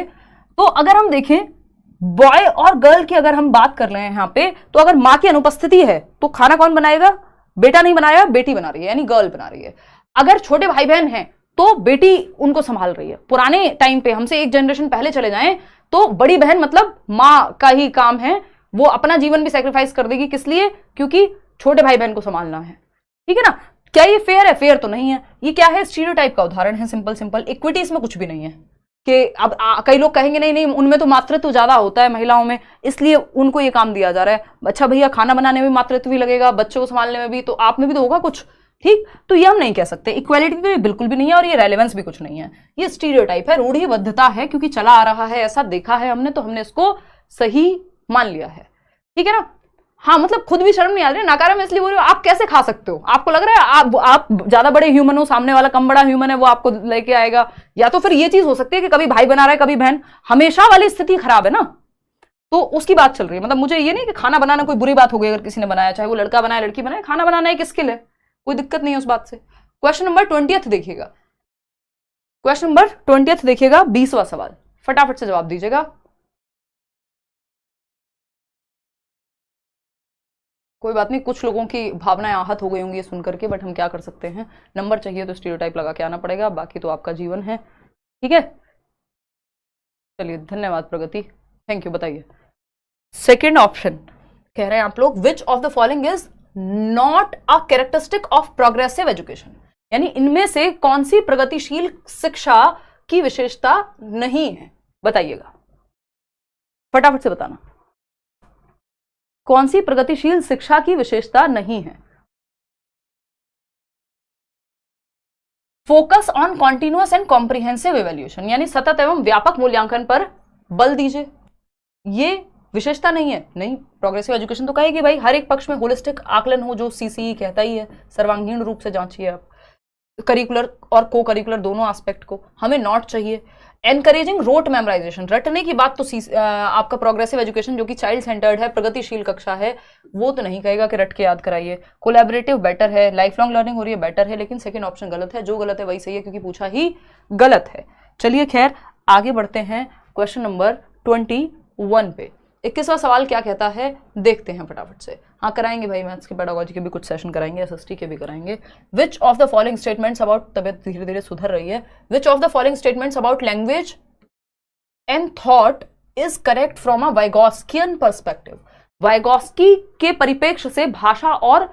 तो अगर हम देखें बॉय और गर्ल की अगर हम बात कर रहे हैं यहाँ पे, तो अगर माँ की अनुपस्थिति है तो खाना कौन बनाएगा? बेटा नहीं बनाया, बेटी बना रही है, यानी गर्ल बना रही है। अगर छोटे भाई बहन हैं तो बेटी उनको संभाल रही है। पुराने टाइम पे, हमसे एक जनरेशन पहले चले जाएं तो बड़ी बहन मतलब माँ का ही काम है, वो अपना जीवन भी सैक्रिफाइस कर देगी, किस लिए? क्योंकि छोटे भाई बहन को संभालना है, ठीक है ना। क्या ये फेयर है? फेयर तो नहीं है। ये क्या है? स्टीरियोटाइप का उदाहरण है, सिंपल सिंपल। इक्विटी इसमें कुछ भी नहीं है कि अब कई लोग कहेंगे नहीं नहीं उनमें तो मातृत्व ज्यादा होता है महिलाओं में, इसलिए उनको ये काम दिया जा रहा है। अच्छा भैया, खाना बनाने में मातृत्व भी लगेगा, बच्चों को संभालने में भी, तो आप में भी तो होगा कुछ, ठीक। तो ये हम नहीं कह सकते, इक्वालिटी तो ये बिल्कुल भी नहीं है, और ये रेलेवेंस भी कुछ नहीं है। ये स्टीरियोटाइप है, रूढ़िबद्धता है, क्योंकि चला आ रहा है, ऐसा देखा है हमने, तो हमने इसको सही मान लिया है, ठीक है ना। हाँ, मतलब खुद भी शर्म नहीं आ रही, नकारा में इसलिए बोल रही हूँ, आप कैसे खा सकते हो? आपको लग रहा है आप ज्यादा बड़े ह्यूमन हो, सामने वाला कम बड़ा ह्यूमन है, वो आपको लेके आएगा। या तो फिर ये चीज हो सकती है कि कभी भाई बना रहा है कभी बहन, हमेशा वाली स्थिति खराब है ना, तो उसकी बात चल रही है। मतलब मुझे ये नहीं कि खाना बनाना कोई बुरी बात हो गई अगर किसी ने बनाया, चाहे वो लड़का बनाए लड़की बनाए, खाना बनाना एक स्किल है, कोई दिक्कत नहीं है उस बात से। क्वेश्चन नंबर 20 देखिएगा। क्वेश्चन नंबर 20 देखिएगा, 20वां सवाल, फटाफट से जवाब दीजिएगा। कोई बात नहीं, कुछ लोगों की भावनाएं आहत हो गई होंगी ये सुनकर के, बट हम क्या कर सकते हैं, नंबर चाहिए तो स्टीरियोटाइप लगा के आना पड़ेगा, बाकी तो आपका जीवन है, ठीक है। चलिए, धन्यवाद प्रगति, थैंक यू। बताइए, सेकेंड ऑप्शन कह रहे हैं आप लोग, विच of the following is not a characteristic of progressive education, यानी इनमें से कौन सी प्रगतिशील शिक्षा की विशेषता नहीं है? बताइएगा, फटाफट से बताना, कौन सी प्रगतिशील शिक्षा की विशेषता नहीं है? Focus on continuous and comprehensive evaluation, यानी सतत एवं व्यापक मूल्यांकन पर बल दीजिए, ये विशेषता नहीं है। नहीं, प्रोग्रेसिव एजुकेशन तो कहेगी भाई हर एक पक्ष में होलिस्टिक आकलन हो, जो सीसीई कहता ही है, सर्वांगीण रूप से जांचिए आप करिकुलर और को करिकुलर दोनों एस्पेक्ट को। हमें नॉट चाहिए, एनकरेजिंग रोट मेमोराइजेशन, रटने की बात तो आपका प्रोग्रेसिव एजुकेशन जो कि चाइल्ड सेंटर्ड है, प्रगतिशील कक्षा है, वो तो नहीं कहेगा कि रट के याद कराइए। कोलैबोरेटिव बेटर है, लाइफ लॉन्ग लर्निंग हो रही है बेटर है, लेकिन सेकंड ऑप्शन गलत है, जो गलत है वही सही है क्योंकि पूछा ही गलत है। चलिए खैर आगे बढ़ते हैं क्वेश्चन नंबर 21 पे। 21वां सवाल क्या कहता है देखते हैं फटाफट से। हाँ कराएंगे भाई, मैथ्स के पेडागोजी के भी कुछ सेशन कराएंगे, एसएसटी के भी कराएंगे। Which of the following statements about, तबियत धीरे धीरे सुधर रही है, which of the following statements about language and thought is correct from a Vygotskian perspective. Vygotsky के परिप्रेक्ष्य से भाषा और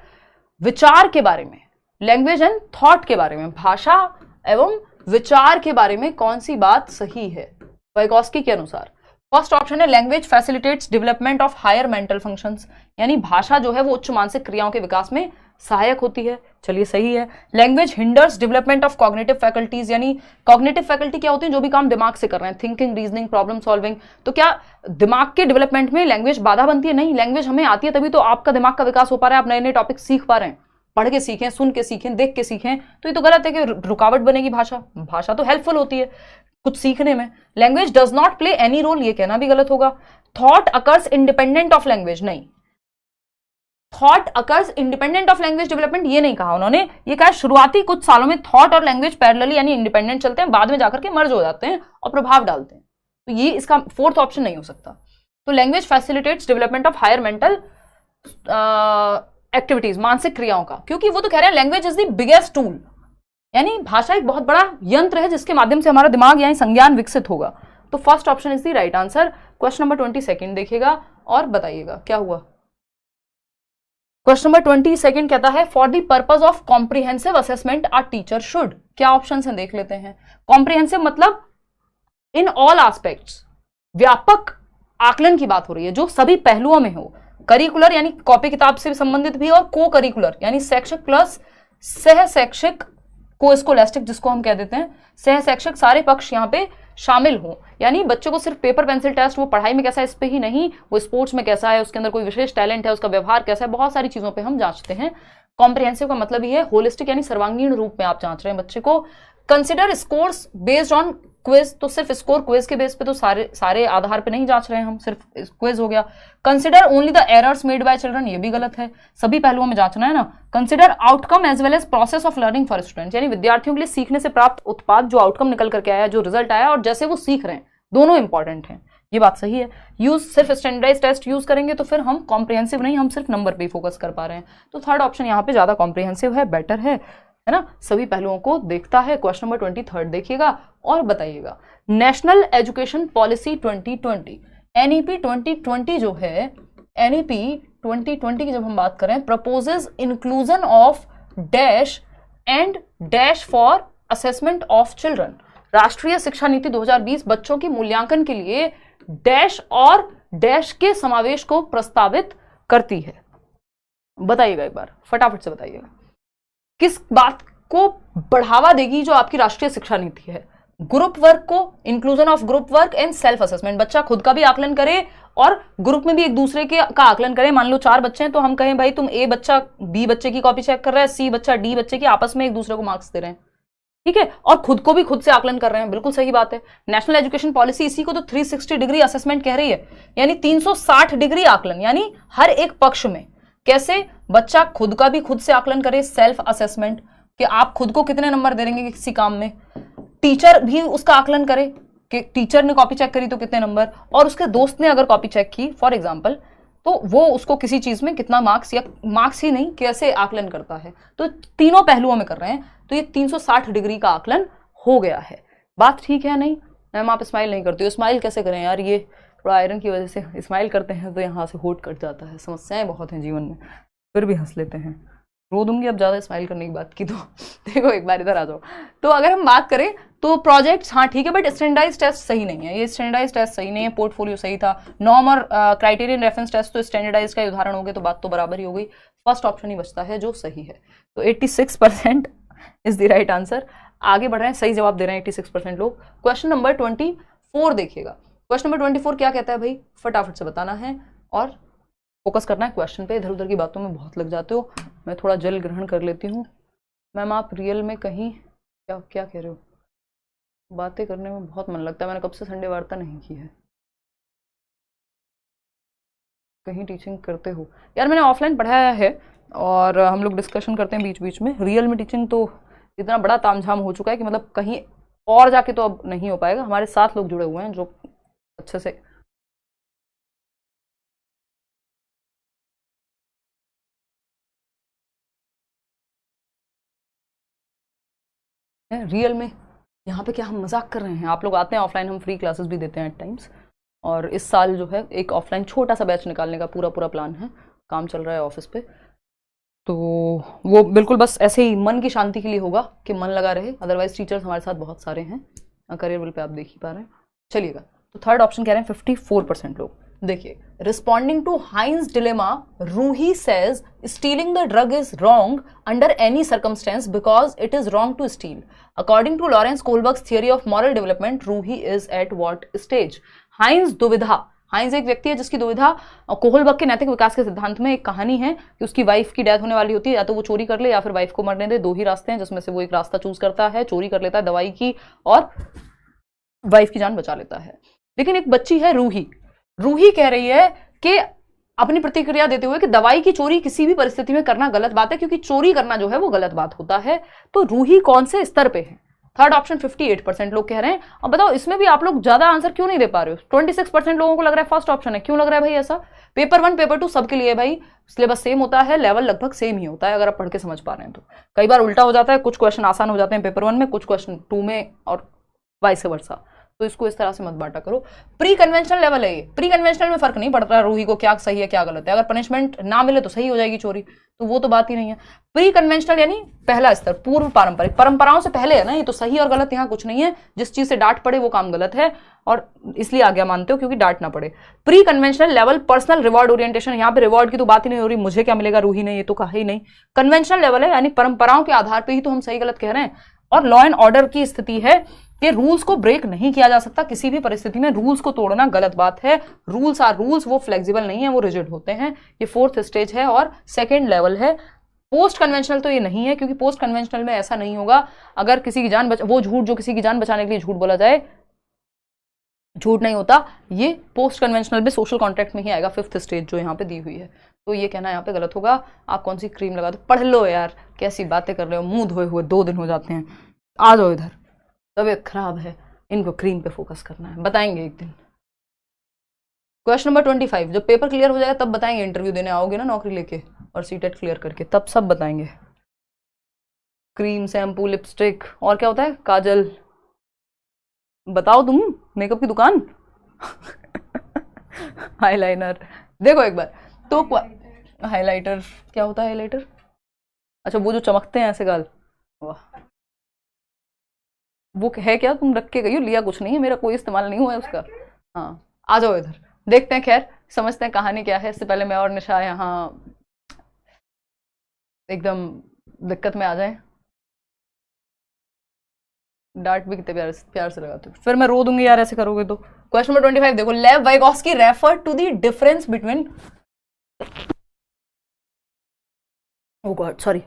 विचार के बारे में, लैंग्वेज एंड थॉट के बारे में, भाषा एवं विचार के बारे में कौन सी बात सही है वाइगॉस्की के अनुसार। फर्स्ट ऑप्शन है language facilitates development of higher mental functions, यानी भाषा जो है वो उच्च मानसिक क्रियाओं के विकास में सहायक होती है, चलिए सही है। Language hinders development of cognitive faculties, यानी कॉग्निटिव फैकल्टी क्या होती है, जो भी काम दिमाग से कर रहे हैं, थिंकिंग, रीजनिंग, प्रॉब्लम सॉल्विंग, तो क्या दिमाग के डेवलपमेंट में लैंग्वेज बाधा बनती है? नहीं, लैंग्वेज हमें आती है तभी तो आपका दिमाग का विकास हो पा रहा है, आप नए नए टॉपिक सीख पा रहे हैं, पढ़ के सीखें, सुन के सीखें, देख के सीखें, तो ये तो गलत है कि रुकावट बनेगी भाषा। भाषा तो हेल्पफुल होती है कुछ सीखने में। Language does not play any role, ये कहना भी गलत होगा। Thought occurs independent of language, नहीं, thought occurs independent of language development ये नहीं कहा उन्होंने, ये कहा शुरुआती कुछ सालों में थॉट और लैंग्वेज पैरेलली यानी इंडिपेंडेंट चलते हैं, बाद में जाकर के मर्ज हो जाते हैं और प्रभाव डालते हैं, तो ये इसका फोर्थ ऑप्शन नहीं हो सकता। तो language facilitates development of higher mental activities, मानसिक क्रियाओं का, क्योंकि वो तो कह रहे हैं language is the biggest tool, यानी भाषा एक बहुत बड़ा यंत्र है जिसके माध्यम से हमारा दिमाग यानी संज्ञान विकसित होगा। तो first option is the right answer. Question number 22 देखिएगा और बताइएगा क्या हुआ। क्वेश्चन नंबर 22 कहता है for the purpose of comprehensive assessment a teacher should, क्या ऑप्शन है देख लेते हैं। कॉम्प्रिहेंसिव मतलब इन ऑल एस्पेक्ट्स, व्यापक आकलन की बात हो रही है जो सभी पहलुओं में हो। करिकुलर यानी कॉपी किताब से संबंधित भी, और को करिकुलर यानी शैक्षिक प्लस सह शैक्षिक, को स्कोलैस्टिक जिसको हम कह देते हैं, सह शैक्षिक सारे पक्ष यहाँ पे शामिल हों, यानी बच्चों को सिर्फ पेपर पेंसिल टेस्ट, वो पढ़ाई में कैसा है इस पे ही नहीं, वो स्पोर्ट्स में कैसा है, उसके अंदर कोई विशेष टैलेंट है, उसका व्यवहार कैसा है, बहुत सारी चीजों पे हम जांचते हैं। कॉम्प्रिहेंसिव का मतलब ये है होलिस्टिक यानी सर्वांगीण रूप में आप जांच रहे हैं बच्चे को। Consider scores based on quiz, तो सिर्फ स्कोर क्विज के बेस पे तो सारे आधार पे नहीं जांच रहे हैं हम, सिर्फ क्विज हो गया। Consider only the errors made by children, ये भी गलत है, सभी पहलुओं में जांचना है ना। Consider outcome as well as process of learning for students, यानी विद्यार्थियों के लिए सीखने से प्राप्त उत्पाद, जो आउटकम निकल करके आया, जो रिजल्ट आया और जैसे वो सीख रहे हैं, दोनों इंपॉर्टेंट हैं, ये बात सही है। यूज सिर्फ स्टैंडर्डाइज टेस्ट यूज करेंगे तो फिर हम कॉम्प्रिहेंसिव नहीं, हम सिर्फ नंबर पे फोकस कर पा रहे हैं, तो थर्ड ऑप्शन यहाँ पे ज्यादा कॉम्प्रिहेंसिव है, बेटर है ना, सभी पहलुओं को देखता है। क्वेश्चन नंबर 23 देखिएगा और बताइएगा। नेशनल एजुकेशन पॉलिसी 2020, एनईपी 2020 जो है, एनईपी 2020 की जब हम बात करें, proposes inclusion of dash and dash for assessment of children. राष्ट्रीय शिक्षा नीति 2020 बच्चों की मूल्यांकन के लिए डैश और डैश के समावेश को प्रस्तावित करती है। बताइएगा एक बार फटाफट से बताइएगा, किस बात को बढ़ावा देगी जो आपकी राष्ट्रीय शिक्षा नीति है? ग्रुप वर्क को, inclusion of group work and self assessment, बच्चा खुद का भी आकलन करे और ग्रुप में भी एक दूसरे के का आकलन करे। मान लो 4 बच्चे हैं तो हम कहें भाई तुम ए बच्चा बी बच्चे की कॉपी चेक कर रहा है, सी बच्चा डी बच्चे की, आपस में एक दूसरे को मार्क्स दे रहे हैं, ठीक है, और खुद को भी खुद से आकलन कर रहे हैं, बिल्कुल सही बात है। नेशनल एजुकेशन पॉलिसी इसी को तो 360 डिग्री असेसमेंट कह रही है, यानी 360 डिग्री आकलन, यानी हर एक पक्ष में कैसे बच्चा खुद का भी खुद से आकलन करे, सेल्फ असेसमेंट कि आप खुद को कितने नंबर दे देंगे किसी काम में, टीचर भी उसका आकलन करे कि टीचर ने कॉपी चेक करी तो कितने नंबर, और उसके दोस्त ने अगर कॉपी चेक की फॉर एग्जांपल तो वो उसको किसी चीज में कितना मार्क्स, या मार्क्स ही नहीं कैसे आकलन करता है, तो तीनों पहलुओं में कर रहे हैं, तो ये 360 डिग्री का आकलन हो गया है। बात ठीक है नहीं? मैम आप स्माइल नहीं करती हो, स्माइल कैसे करें यार, ये थोड़ा आयरन की वजह से स्माइल करते हैं तो यहाँ से होठ कट जाता है, समस्याएं बहुत हैं जीवन में, फिर भी हंस लेते हैं। रो दूंगी अब ज़्यादा स्माइल करने की बात की तो देखो एक बार इधर आ जाओ। तो अगर हम बात करें तो प्रोजेक्ट्स हाँ ठीक है, बट स्टैंडर्डाइज टेस्ट सही नहीं है, ये स्टैंडर्डाइज टेस्ट सही नहीं है, पोर्टफोलियो सही था, नॉर्म और क्राइटेरियन रेफरेंस टेस्ट तो स्टैंडर्डाइज का उदाहरण हो गए, तो बात तो बराबर ही हो गई। फर्स्ट ऑप्शन ही बचता है जो सही है, तो 86% इज द राइट आंसर। आगे बढ़ रहे हैं, सही जवाब दे रहे हैं 86% लोग। क्वेश्चन नंबर 24 देखिएगा। क्वेश्चन नंबर 24 क्या कहता है भाई, फटाफट से बताना है और फोकस करना है क्वेश्चन पे, इधर उधर की बातों में बहुत लग जाते हो। मैं थोड़ा जल ग्रहण कर लेती हूँ। मैम आप रियल में कहीं क्या कह रहे हो? बातें करने में बहुत मन लगता है। मैंने कब से संडे वार्ता नहीं की है। कहीं टीचिंग करते हो? यार मैंने ऑफलाइन पढ़ाया है और हम लोग डिस्कशन करते हैं बीच बीच में। रियल में टीचिंग तो इतना बड़ा तामझाम हो चुका है कि मतलब कहीं और जाके तो अब नहीं हो पाएगा। हमारे साथ लोग जुड़े हुए हैं जो अच्छे से हैं रियल में। यहाँ पे क्या हम मजाक कर रहे हैं? आप लोग आते हैं ऑफलाइन, हम फ्री क्लासेस भी देते हैं एट टाइम्स। और इस साल जो है एक ऑफलाइन छोटा सा बैच निकालने का पूरा पूरा प्लान है, काम चल रहा है ऑफिस पे। तो वो बिल्कुल बस ऐसे ही मन की शांति के लिए होगा कि मन लगा रहे। अदरवाइज टीचर्स हमारे साथ बहुत सारे हैं, करियर बिल पे आप देख ही पा रहे हैं। चलिएगा, तो थर्ड ऑप्शन कह रहे हैं 54% लोग। देखिए, responding to Heinz dilemma, Ruhi says stealing the drug is wrong under any circumstances because it is wrong to steal. According to Lawrence Kohlberg's theory of moral development, Ruhi is at what stage? Heinz दुविधा। Heinz एक व्यक्ति है जिसकी दुविधा, Kohlberg के नैतिक विकास के सिद्धांत में एक कहानी है कि उसकी वाइफ की डेथ होने वाली होती है, या तो वो चोरी कर ले या फिर वाइफ को मरने दे। दो ही रास्ते हैं जिसमें से वो एक रास्ता चूज करता है, चोरी कर लेता है दवाई की और वाइफ की जान बचा लेता है। लेकिन एक बच्ची है रूही, रूही कह रही है कि अपनी प्रतिक्रिया देते हुए कि दवाई की चोरी किसी भी परिस्थिति में करना गलत बात है, क्योंकि चोरी करना जो है वो गलत बात होता है। तो रूही कौन से स्तर पे है? थर्ड ऑप्शन 58% लोग कह रहे हैं। अब बताओ इसमें भी आप लोग ज्यादा आंसर क्यों नहीं दे पा रहे हो? 26% लोगों को लग रहा है फर्स्ट ऑप्शन है। क्यों लग रहा है भाई ऐसा? पेपर 1 पेपर 2 सबके लिए भाई सिलेबस सेम होता है, लेवल लगभग सेम ही होता है अगर आप पढ़ के समझ पा रहे हैं तो। कई बार उल्टा हो जाता है, कुछ क्वेश्चन आसान हो जाते हैं पेपर 1 में, कुछ क्वेश्चन 2 में और वाइस वर्सा। तो इसको इस तरह से मत बांटा करो। प्री कन्वेंशनल लेवल है ये, प्री कन्वेंशनल में फर्क नहीं पड़ता रूही को क्या सही है क्या गलत है। अगर पनिशमेंट ना मिले तो सही हो जाएगी चोरी, तो वो तो बात ही नहीं है। प्री कन्वेंशनल यानी पहला स्तर, पूर्व पारंपरिक, परंपराओं से पहले है ना ये, तो सही और गलत यहाँ कुछ नहीं है। जिस चीज से डांट पड़े वो काम गलत है और इसलिए आज्ञा मानते हो क्योंकि डांट ना पड़े। Pre conventional level personal reward orientation, यहाँ पे रिवॉर्ड की तो बात ही नहीं हो रही, मुझे क्या मिलेगा, रूही ने ये तो कहा ही नहीं। कन्वेंशनल लेवल है यानी परंपराओं के आधार पर ही तो हम सही गलत कह रहे हैं। और लॉ एंड ऑर्डर की स्थिति है कि रूल्स को ब्रेक नहीं किया जा सकता, किसी भी परिस्थिति में रूल्स को तोड़ना गलत बात है। रूल्स आर रूल्स, वो फ्लेक्सिबल नहीं है, वो रिजिड होते हैं। ये फोर्थ स्टेज है और सेकेंड लेवल है। पोस्ट कन्वेंशनल तो ये नहीं है, क्योंकि पोस्ट कन्वेंशनल में ऐसा नहीं होगा। अगर किसी की जान वो झूठ जो किसी की जान बचाने के लिए झूठ बोला जाए, झूठ नहीं होता। ये पोस्ट कन्वेंशनल में सोशल कॉन्ट्रैक्ट में ही आएगा, फिफ्थ स्टेज जो यहाँ पे दी हुई है। तो ये कहना यहाँ पे गलत होगा। आप कौन सी क्रीम लगा दो, पढ़ लो यार, कैसी बातें कर रहे हो, मुंह धोए हुए 2 दिन हो जाते हैं। आ जाओ इधर, तबीयत खराब है, इनको क्रीम पे फोकस करना है, बताएंगे एक दिन। क्वेश्चन नंबर 25, जब पेपर क्लियर हो जाएगा तब बताएंगे, इंटरव्यू देने आओगे ना नौकरी लेके और सीटेट क्लियर करके, तब सब बताएंगे। क्रीम, शैम्पू, लिपस्टिक और क्या होता है, काजल, बताओ तुम, मेकअप की दुकान हाईलाइनर, देखो एक बार तो हाईलाइटर क्या होता है? हाईलाइटर, अच्छा वो जो चमकते हैं ऐसे गाल, वाह वो है क्या? तुम रख के गई हो, लिया कुछ नहीं है, मेरा कोई इस्तेमाल नहीं हुआ है उसका। हाँ आ जाओ इधर, देखते हैं, खैर समझते हैं कहानी क्या है। इससे पहले मैं और निशा यहाँ एकदम दिक्कत में आ जाए। डांट भी कितने प्यार से लगाते हो, फिर मैं रो दूंगी यार ऐसे करोगे तो। क्वेश्चन नंबर 25 देखो, Lev Vygotsky refer to the difference between, oh God sorry,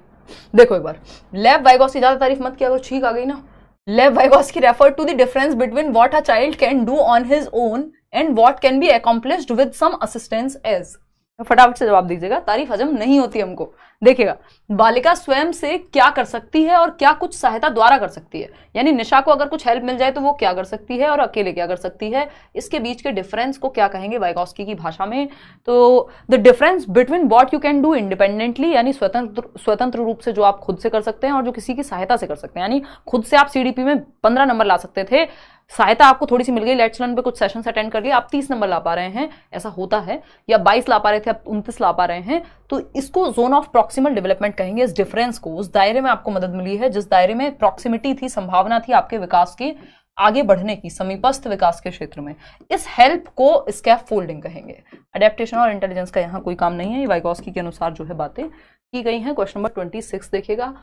देखो एक बार, लेव वाइगोस्की, ज्यादा तारीफ मत किया, अगर छींक आ गई ना। Lev Vygotsky referred to the difference between what a child can do on his own and what can be accomplished with some assistance as। फटाफट से जवाब दीजिएगा, तारीफ हजम नहीं होती हमको। देखिएगा, बालिका स्वयं से क्या कर सकती है और क्या कुछ सहायता द्वारा कर सकती है, यानी निशा को अगर कुछ हेल्प मिल जाए तो वो क्या कर सकती है और अकेले क्या कर सकती है, इसके बीच के डिफरेंस को क्या कहेंगे वाइगोस्की की भाषा में? तो the difference between what you can do independently, यानी स्वतंत्र रूप से जो आप खुद से कर सकते हैं, और जो किसी की सहायता से कर सकते हैं। यानी खुद से आप सीडीपी में 15 नंबर ला सकते थे, सहायता आपको थोड़ी सी मिल गई, लेट्स लर्न पे कुछ सेशंस अटेंड कर लिया, आप 30 नंबर ला पा रहे हैं, ऐसा होता है, या 22 ला पा रहे थे आप 29 ला पा रहे हैं। तो इसको जोन ऑफ प्रॉक्सिमल डेवलपमेंट कहेंगे। इस डिफरेंस को, उस दायरे में आपको मदद मिली है जिस दायरे में प्रॉक्सिमिटी थी, संभावना थी आपके विकास की, आगे बढ़ने की, समीपस्थ विकास के क्षेत्र में। इस हेल्प को स्कैफ फोल्डिंग कहेंगे। अडेप्टेशन और इंटेलिजेंस का यहाँ कोई काम नहीं है, ये वाइगोस्की के अनुसार जो है बातें की गई हैं। क्वेश्चन नंबर 26 देखिएगा,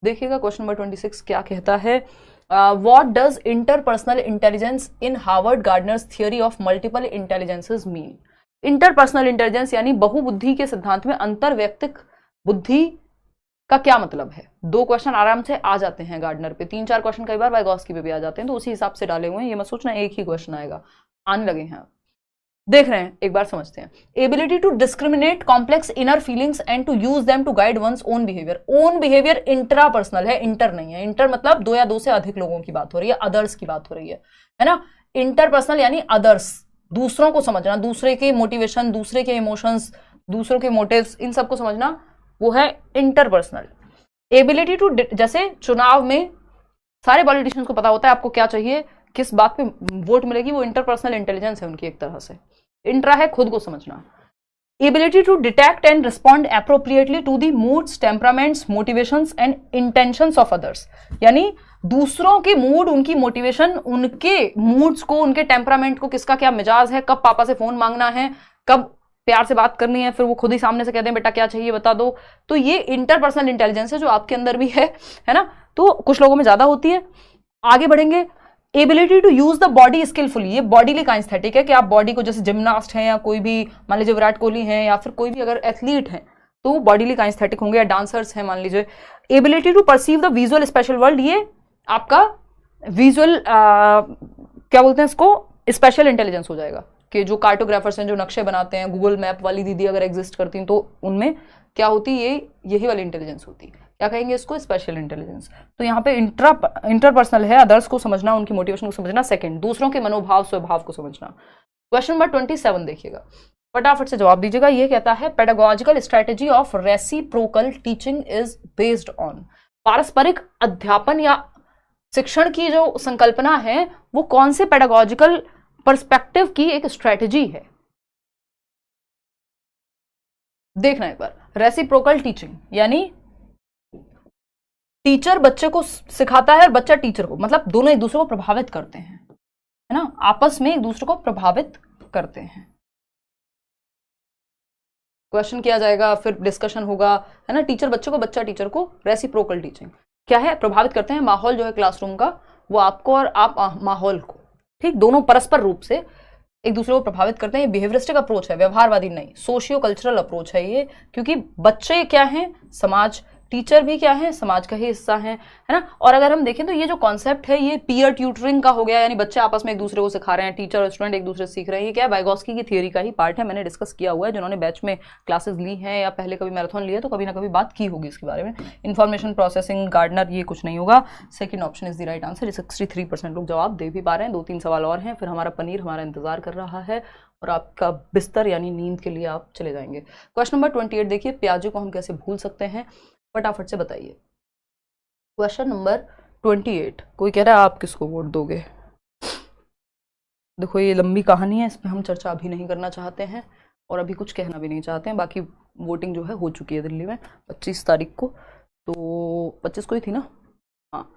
क्वेश्चन नंबर 26 क्या कहता है? What does interpersonal intelligence in Howard Gardner's theory of multiple intelligences mean? Interpersonal intelligence यानी बहुबुद्धि के सिद्धांत में अंतर्वैयक्तिक बुद्धि का क्या मतलब है? 2 क्वेश्चन आराम से आ जाते हैं गार्डनर पे, 3-4 क्वेश्चन कई बार वाइगॉस्की पे भी आ जाते हैं, तो उसी हिसाब से डाले हुए हैं, ये मत सोचना एक ही क्वेश्चन आएगा, आने लगे हैं। देख रहे हैं, एक बार समझते हैं। Ability to discriminate complex inner feelings and to use them to guide one's own behaviour. Own behaviour intrapersonal है, इंटर नहीं है। इंटर मतलब 2 या 2 से अधिक लोगों की बात हो रही है, अदर्स की बात हो रही है ना। इंटरपर्सनल यानी अदर्स, दूसरों को समझना, दूसरे के मोटिवेशन, दूसरे के इमोशंस, दूसरों के मोटिव्स, इन सबको समझना, वो है इंटरपर्सनल। एबिलिटी टू, जैसे चुनाव में सारे पॉलिटिशियंस को पता होता है आपको क्या चाहिए, किस बात पे वोट मिलेगी, वो इंटरपर्सनल इंटेलिजेंस है उनकी एक तरह से। इंट्रा है खुद को समझना। Ability to detect and respond appropriately to the moods, temperaments, motivations and intentions of others, यानी दूसरों के मूड, उनकी मोटिवेशन, उनके मूड्स को, उनके टेम्परामेंट को, किसका क्या मिजाज है, कब पापा से फोन मांगना है, कब प्यार से बात करनी है, फिर वो खुद ही सामने से कहते हैं बेटा क्या चाहिए बता दो। तो ये इंटरपर्सनल इंटेलिजेंस है जो आपके अंदर भी है ना। तो कुछ लोगों में ज्यादा होती है। आगे बढ़ेंगे। Ability to use the body skilfully, ये बॉडीली काइंस्थेटिक है कि आप बॉडी को, जैसे जिम्नास्ट हैं या कोई भी, मान लीजिए विराट कोहली हैं या फिर कोई भी अगर एथलीट हैं तो बॉडीली काइंस्थेटिक होंगे, या डांसर्स हैं मान लीजिए। Ability to perceive the visual spatial world, ये आपका विजुअल क्या बोलते हैं इसको, स्पेशल इंटेलिजेंस हो जाएगा कि जो कार्टोग्राफर्स हैं, जो नक्शे बनाते हैं, गूगल मैप वाली दीदी अगर एग्जिस्ट करती तो उनमें क्या होती, यही वाली इंटेलिजेंस होती, क्या कहेंगे इसको, स्पेशल इंटेलिजेंस। तो यहाँ पे इंटरपर्सनल है, अदर्स को समझना, उनकी मोटिवेशन को समझना। सेकंड, दूसरों के मनोभाव स्वभाव को समझना। क्वेश्चन नंबर 27 देखिएगा, फटाफट से जवाब दीजिएगा। ये कहता है pedagogical strategy of reciprocal teaching is based on, पारस्परिक अध्यापन या शिक्षण की जो संकल्पना है वो कौन से पेडागोजिकल पर्सपेक्टिव की एक स्ट्रेटेजी है। देखना एक बार, रेसिप्रोकल टीचिंग यानी टीचर बच्चे को सिखाता है और बच्चा टीचर को, मतलब दोनों एक दूसरे को प्रभावित करते हैं, है ना, आपस में एक दूसरे को प्रभावित करते हैं। क्वेश्चन किया जाएगा, फिर डिस्कशन होगा, है ना। टीचर बच्चे को, बच्चा टीचर को, रेसिप्रोकल टीचिंग क्या है, प्रभावित करते हैं। माहौल जो है क्लासरूम का, वो आपको और आप माहौल को, ठीक, दोनों परस्पर रूप से एक दूसरे को प्रभावित करते हैं। ये बिहेवियरिस्टिक अप्रोच है, व्यवहारवादी नहीं, सोशियो कल्चरल अप्रोच है ये, क्योंकि बच्चे क्या हैं, समाज, टीचर भी क्या है, समाज का ही हिस्सा है ना। और अगर हम देखें तो ये जो कॉन्सेप्ट है ये पीयर ट्यूटरिंग का हो गया, यानी बच्चे आपस में एक दूसरे को सिखा रहे हैं, टीचर और स्टूडेंट एक दूसरे से सीख रहे हैं। ये क्या है, वाइगॉस्की की थियरी का ही पार्ट है, मैंने डिस्कस किया हुआ है, जिन्होंने बैच में क्लासेस ली हैं या पहले कभी मैराथन लिया तो कभी ना कभी बात की होगी इसके बारे में। इन्फॉर्मेशन प्रोसेसिंग, गार्डनर, ये कुछ नहीं होगा। Second option is the right answer. 63% लोग जवाब दे भी पा रहे हैं। 2-3 सवाल और हैं, फिर हमारा पनीर हमारा इंतजार कर रहा है और आपका बिस्तर यानी नींद के लिए आप चले जाएंगे। क्वेश्चन नंबर 28 देखिए, प्याजे को हम कैसे भूल सकते हैं, फटाफट से बताइए। क्वेश्चन नंबर 28, कोई कह रहा है आप किसको वोट दोगे। देखो ये लंबी कहानी है, इसमें हम चर्चा अभी नहीं करना चाहते हैं और अभी कुछ कहना भी नहीं चाहते हैं। बाकी वोटिंग जो है हो चुकी है दिल्ली में 25 तारीख को, तो 25 को ही थी ना, हाँ।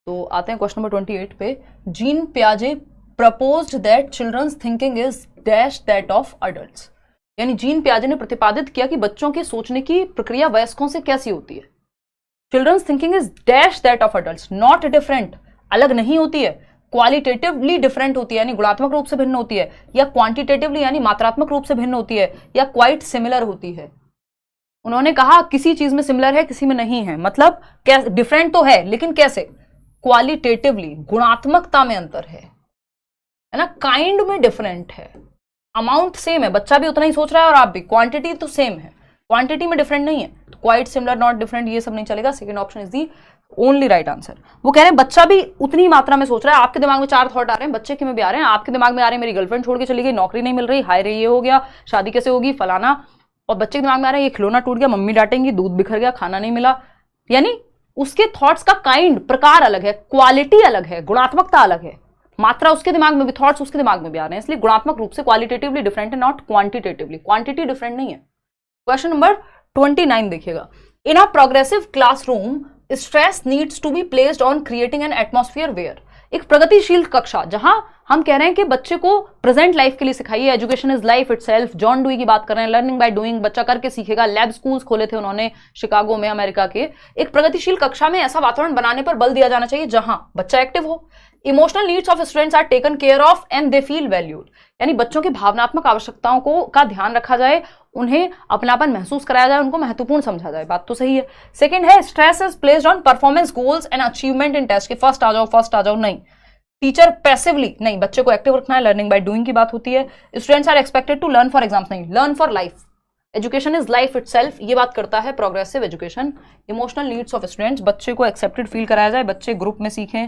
तो आते हैं क्वेश्चन नंबर 28 पे। जीन पियाजे proposed that children's thinking is dash that of adults, यानी जीन पियाजे ने प्रतिपादित किया कि बच्चों के सोचने की प्रक्रिया वयस्कों से कैसी होती है। Children's thinking is dash that of adults, not different, अलग नहीं होती है, क्वालिटेटिवली डिफरेंट होती है यानी गुणात्मक रूप से भिन्न होती है, या क्वांटिटेटिवली यानी मात्रात्मक रूप से भिन्न होती है, या क्वाइट सिमिलर होती है। उन्होंने कहा किसी चीज में सिमिलर है किसी में नहीं है, मतलब कैसे डिफरेंट तो है लेकिन कैसे, क्वालिटेटिवली, गुणात्मकता में अंतर है ना, काइंड में डिफरेंट है, अमाउंट सेम है, बच्चा भी उतना ही सोच रहा है और आप भी, क्वांटिटी तो सेम है, क्वांटिटी में डिफरेंट नहीं है, तो क्वाइट सिमिलर नॉट डिफरेंट ये सब नहीं चलेगा। Second option is the only right answer. वो कह रहे हैं बच्चा भी उतनी मात्रा में सोच रहा है, आपके दिमाग में 4 थॉट आ रहे हैं, बच्चे के में भी आ रहे हैं, आपके दिमाग में आ रहे हैं मेरी गर्लफ्रेंड छोड़ के चली गई, नौकरी नहीं मिल रही, हाय रे ये हो गया, शादी कैसे होगी, फलाना, और बच्चे के दिमाग में आ रहा है ये खिलौना टूट गया, मम्मी डांटेंगी, दूध बिखर गया, खाना नहीं मिला, यानी उसके थॉट्स का काइंड, प्रकार अलग है, क्वालिटी अलग है, गुणात्मकता अलग है, मात्रा उसके दिमाग में भी, थॉट्स उसके दिमाग में भी आ रहे हैं, इसलिए गुणात्मक रूप से क्वालिटेटिवली डिफरेंट है, नॉट क्वांटिटेटिवली, क्वांटिटी डिफरेंट नहीं है। क्वेश्चन नंबर 29 देखिएगा। In a progressive classroom stress needs to be placed on creating an atmosphere where, एक प्रगतिशील कक्षा जहां हम कह रहे हैं कि बच्चे को प्रेजेंट लाइफ के लिए सिखाइए, education is life itself, John dewy की बात कर रहे हैं, लर्निंग बाय डूइंग, बच्चा करके सीखेगा, लैब स्कूल्स खोले थे उन्होंने शिकागो में अमेरिका के। एक प्रगतिशील कक्षा में ऐसा वातावरण बनाने पर बल दिया जाना चाहिए जहां बच्चा एक्टिव हो, emotional needs of students are taken care of and they feel valued, यानी बच्चों की भावनात्मक आवश्यकताओं को का ध्यान रखा जाए, उन्हें अपनापन महसूस कराया जाए, उनको महत्वपूर्ण समझा जाए। बात तो सही है। सेकंड है stress is placed on performance goals and achievement in test, के फर्स्ट आ जाओ नहीं, टीचर पैसिवली नहीं, बच्चे को एक्टिव रखना है, लर्निंग बाय डूइंग की बात होती है। Students are expected to learn for exams नहीं, learn for life, education is life itself, ये बात करता है progressive education. Emotional needs of students, बच्चे को एक्सेप्टेड फील कराया जाए, बच्चे ग्रुप में सीखें,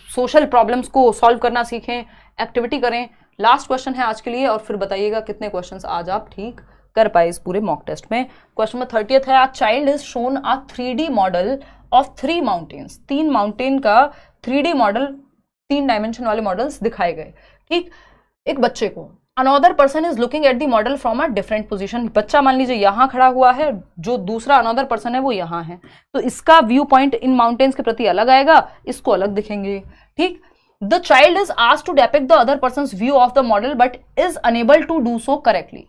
सोशल प्रॉब्लम्स को सॉल्व करना सीखें, एक्टिविटी करें। लास्ट क्वेश्चन है आज के लिए, और फिर बताइएगा कितने क्वेश्चंस आज आप ठीक कर पाए इस पूरे मॉक टेस्ट में। क्वेश्चन नंबर 30 है, a child is shown a 3D model of 3 mountains, 3 mountain का 3D मॉडल, 3 डायमेंशन वाले मॉडल्स दिखाए गए। ठीक, एक बच्चे को another person is looking at the model from a different position, बच्चा मान लीजिए यहां खड़ा हुआ है, जो दूसरा अनदर पर्सन है वो यहां है, तो इसका व्यू पॉइंट इन माउंटेन्स के प्रति अलग आएगा, इसको अलग दिखेंगे। ठीक, the child is asked to depict the other person's view of the model but is unable to do so correctly.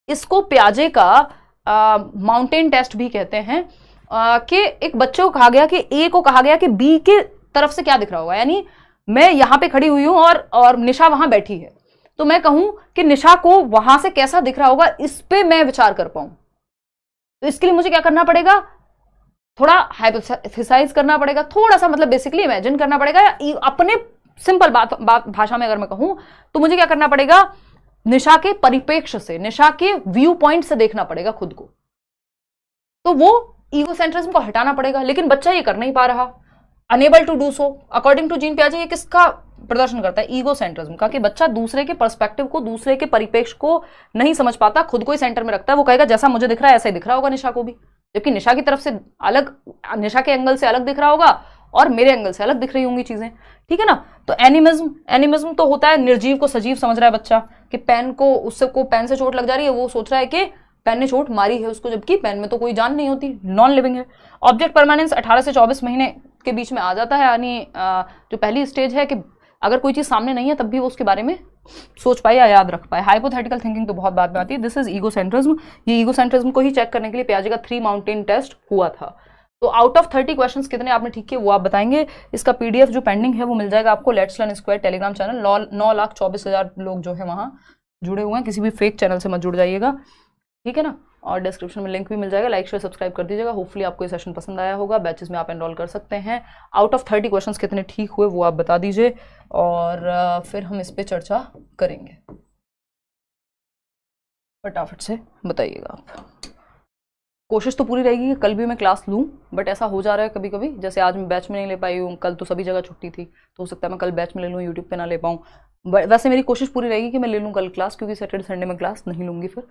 इसको प्याजे का माउंटेन टेस्ट भी कहते हैं, कि एक बच्चे को कहा गया कि ए को कहा गया कि बी के तरफ से क्या दिख रहा होगा, यानी मैं यहां पे खड़ी हुई हूं और निशा वहां बैठी है, तो मैं कहूं कि निशा को वहां से कैसा दिख रहा होगा, इस पे मैं विचार कर पाऊं। तो इसके लिए मुझे क्या करना पड़ेगा, थोड़ा हाइपोथेसाइज करना पड़ेगा, थोड़ा सा मतलब बेसिकली इमेजिन करना पड़ेगा। अपने सिंपल बात भाषा में अगर मैं कहूं तो मुझे क्या करना पड़ेगा, निशा के परिप्रेक्ष्य से, निशा के व्यू पॉइंट से देखना पड़ेगा खुद को, तो वो ईगोसेंट्रिज्म को हटाना पड़ेगा, लेकिन बच्चा ये कर नहीं पा रहा, unable to do so. According to Jean पियाजे ये किसका प्रदर्शन करता है, ईगोसेंट्रिज्म का, कि बच्चा दूसरे के पर्सपेक्टिव को, दूसरे के परिप्रेक्ष्य को नहीं समझ पाता, खुद को ही सेंटर में रखता है। वो कहेगा जैसा मुझे दिख रहा है ऐसा ही दिख रहा होगा निशा को भी, जबकि निशा की तरफ से अलग, निशा के एंगल से अलग दिख रहा होगा और मेरे एंगल से अलग दिख रही होंगी चीजें। ठीक है ना। तो एनिमिज्म तो होता है निर्जीव को सजीव समझ रहा है बच्चा, कि पेन को, उससे को पेन से चोट लग जा रही है, वो सोच रहा है कि पेन ने चोट मारी है उसको, जबकि पेन में तो कोई जान नहीं होती, नॉन लिविंग है। ऑब्जेक्ट परमानेंस 18 से 24 महीने के बीच में आ जाता है, यानी जो पहली स्टेज है कि अगर कोई चीज सामने नहीं है तब भी वो उसके बारे में सोच पाए या याद रख पाए। हाइपोथेटिकल थिंकिंग तो बहुत बाद में आती है। This is egocentrism. ये ईगोसेंट्रिज्म को ही चेक करने के लिए पियाजे का 3 माउंटेन टेस्ट हुआ था। तो आउट ऑफ 30 क्वेश्चंस कितने आपने ठीक किए वो आप बताएंगे। इसका पीडीएफ जो पेंडिंग है वो मिल जाएगा आपको let's learn square Telegram channel. 9,24,000 लोग जो है वहाँ जुड़े हुए हैं, किसी भी फेक चैनल से मत जुड़ जाइएगा, ठीक है ना। और डिस्क्रिप्शन में लिंक भी मिल जाएगा, लाइक शेयर सब्सक्राइब कर दीजिएगा। होपफुली आपको ये सेशन पसंद आया होगा। बैचेस में आप एनरोल कर सकते हैं। आउट ऑफ 30 क्वेश्चंस कितने ठीक हुए वो आप बता दीजिए और फिर हम इस पर चर्चा करेंगे। फटाफट से बताइएगा आप। कोशिश तो पूरी रहेगी कि कल भी मैं क्लास लूँ, बट ऐसा हो जा रहा है कभी कभी, जैसे आज मैं बैच में नहीं ले पाई हूँ, कल तो सभी जगह छुट्टी थी, तो हो सकता है मैं कल बैच में ले लूँ, यूट्यूब पे ना ले पाऊँ। वैसे मेरी कोशिश पूरी रहेगी कि मैं ले लूँ कल क्लास, क्योंकि सैटरडे संडे में क्लास नहीं लूँगी। फिर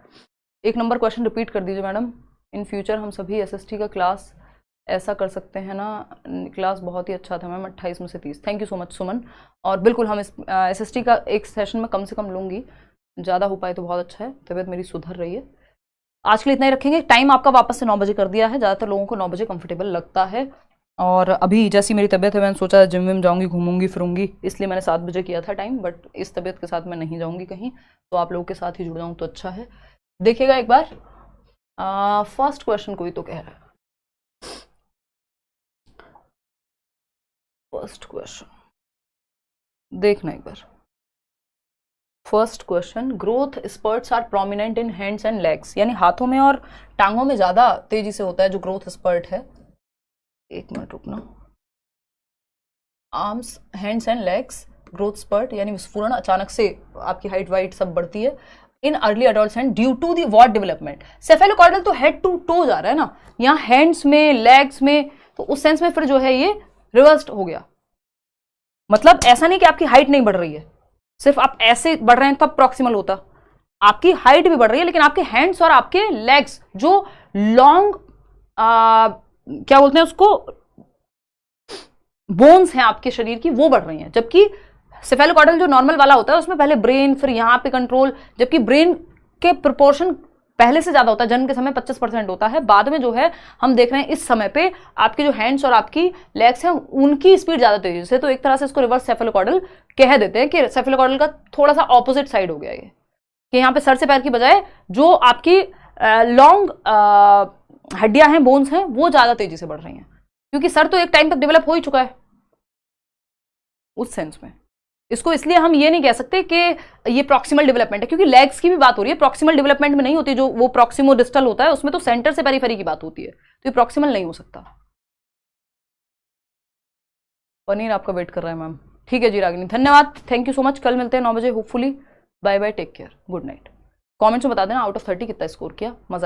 1 नंबर क्वेश्चन रिपीट कर दीजिए मैडम। इन फ्यूचर हम सभी SST का क्लास ऐसा कर सकते हैं ना। क्लास बहुत ही अच्छा था मैम, 28 में से 30। थैंक यू सो मच सुमन। और बिल्कुल हम इस SST का एक सेशन में कम से कम लूँगी, ज़्यादा हो पाए तो बहुत अच्छा है। तबीयत मेरी सुधर रही है। आज के लिए इतना ही रखेंगे। टाइम आपका वापस से 9 बजे कर दिया है। ज़्यादातर लोगों को 9 बजे कंफर्टेबल लगता है, और अभी जैसी मेरी तबीयत है मैंने सोचा जिम विम जाऊँगी, घूमूंगी फिरूंगी, इसलिए मैंने 7 बजे किया था टाइम। बट इस तबीयत के साथ मैं नहीं जाऊँगी कहीं, तो आप लोगों के साथ ही जुड़ जाऊँ तो अच्छा है। देखिएगा एक बार। फर्स्ट क्वेश्चन कोई तो कह रहा है, फर्स्ट क्वेश्चन देखना एक बार। First question, growth spurts are prominent in hands and legs, यानी हाथों में और टांगों में ज्यादा तेजी से होता है जो ग्रोथ स्पर्ट है। एक मिनट रुकना। Arms, hands and legs growth spurt, यानी विस्फोरण, अचानक से आपकी हाइट वाइट सब बढ़ती है। In early adolescent due to the what development. Cephalocaudal तो हेड टू टो जा रहा है ना, यहाँ हैंड्स में, लेग्स में, तो उस सेंस में फिर जो है ये रिवर्स्ड हो गया। मतलब ऐसा नहीं कि आपकी हाइट नहीं बढ़ रही है, सिर्फ आप ऐसे बढ़ रहे हैं तब प्रॉक्सिमल होता। आपकी हाइट भी बढ़ रही है, लेकिन आपके हैंड्स और आपके लेग्स जो लॉन्ग क्या बोलते हैं उसको, बोन्स हैं आपके शरीर की, वो बढ़ रही हैं। जबकि सेफेलोकॉर्डल जो नॉर्मल वाला होता है उसमें पहले ब्रेन, फिर यहाँ पे कंट्रोल, जबकि ब्रेन के प्रोपोर्शन पहले से ज्यादा होता है। जन्म के समय 25% होता है, बाद में जो है हम देख रहे हैं इस समय पे आपके जो हैंड्स और आपकी लेग्स हैं उनकी स्पीड ज्यादा तेजी से। तो एक तरह से इसको रिवर्स सेफेलोकॉर्डल कह देते हैं कि सेफेलोकॉर्डल का थोड़ा सा ऑपोजिट साइड हो गया ये, कि यहाँ पे सर से पैर की बजाय जो आपकी लॉन्ग हड्डियां हैं, बोन्स हैं, वो ज्यादा तेजी से बढ़ रही हैं, क्योंकि सर तो एक टाइम तक डेवलप हो ही चुका है। उस सेंस में। इसको इसलिए हम ये नहीं कह सकते कि ये प्रॉक्सिमल डेवलपमेंट है, क्योंकि लेग्स की भी बात हो रही है, प्रॉक्सिमल डेवलपमेंट में नहीं होती। जो वो प्रॉक्सिमो डिस्टल होता है उसमें तो सेंटर से पेरिफेरी की बात होती है, तो ये प्रॉक्सिमल नहीं हो सकता। पनीर आपका वेट कर रहा है मैम। ठीक है जी रागिनी, धन्यवाद, थैंक यू सो मच। कल मिलते हैं 9 बजे hopefully. Bye bye, take care, good night. Comments में बता देना आउट ऑफ 30 कितना स्कोर किया, मजा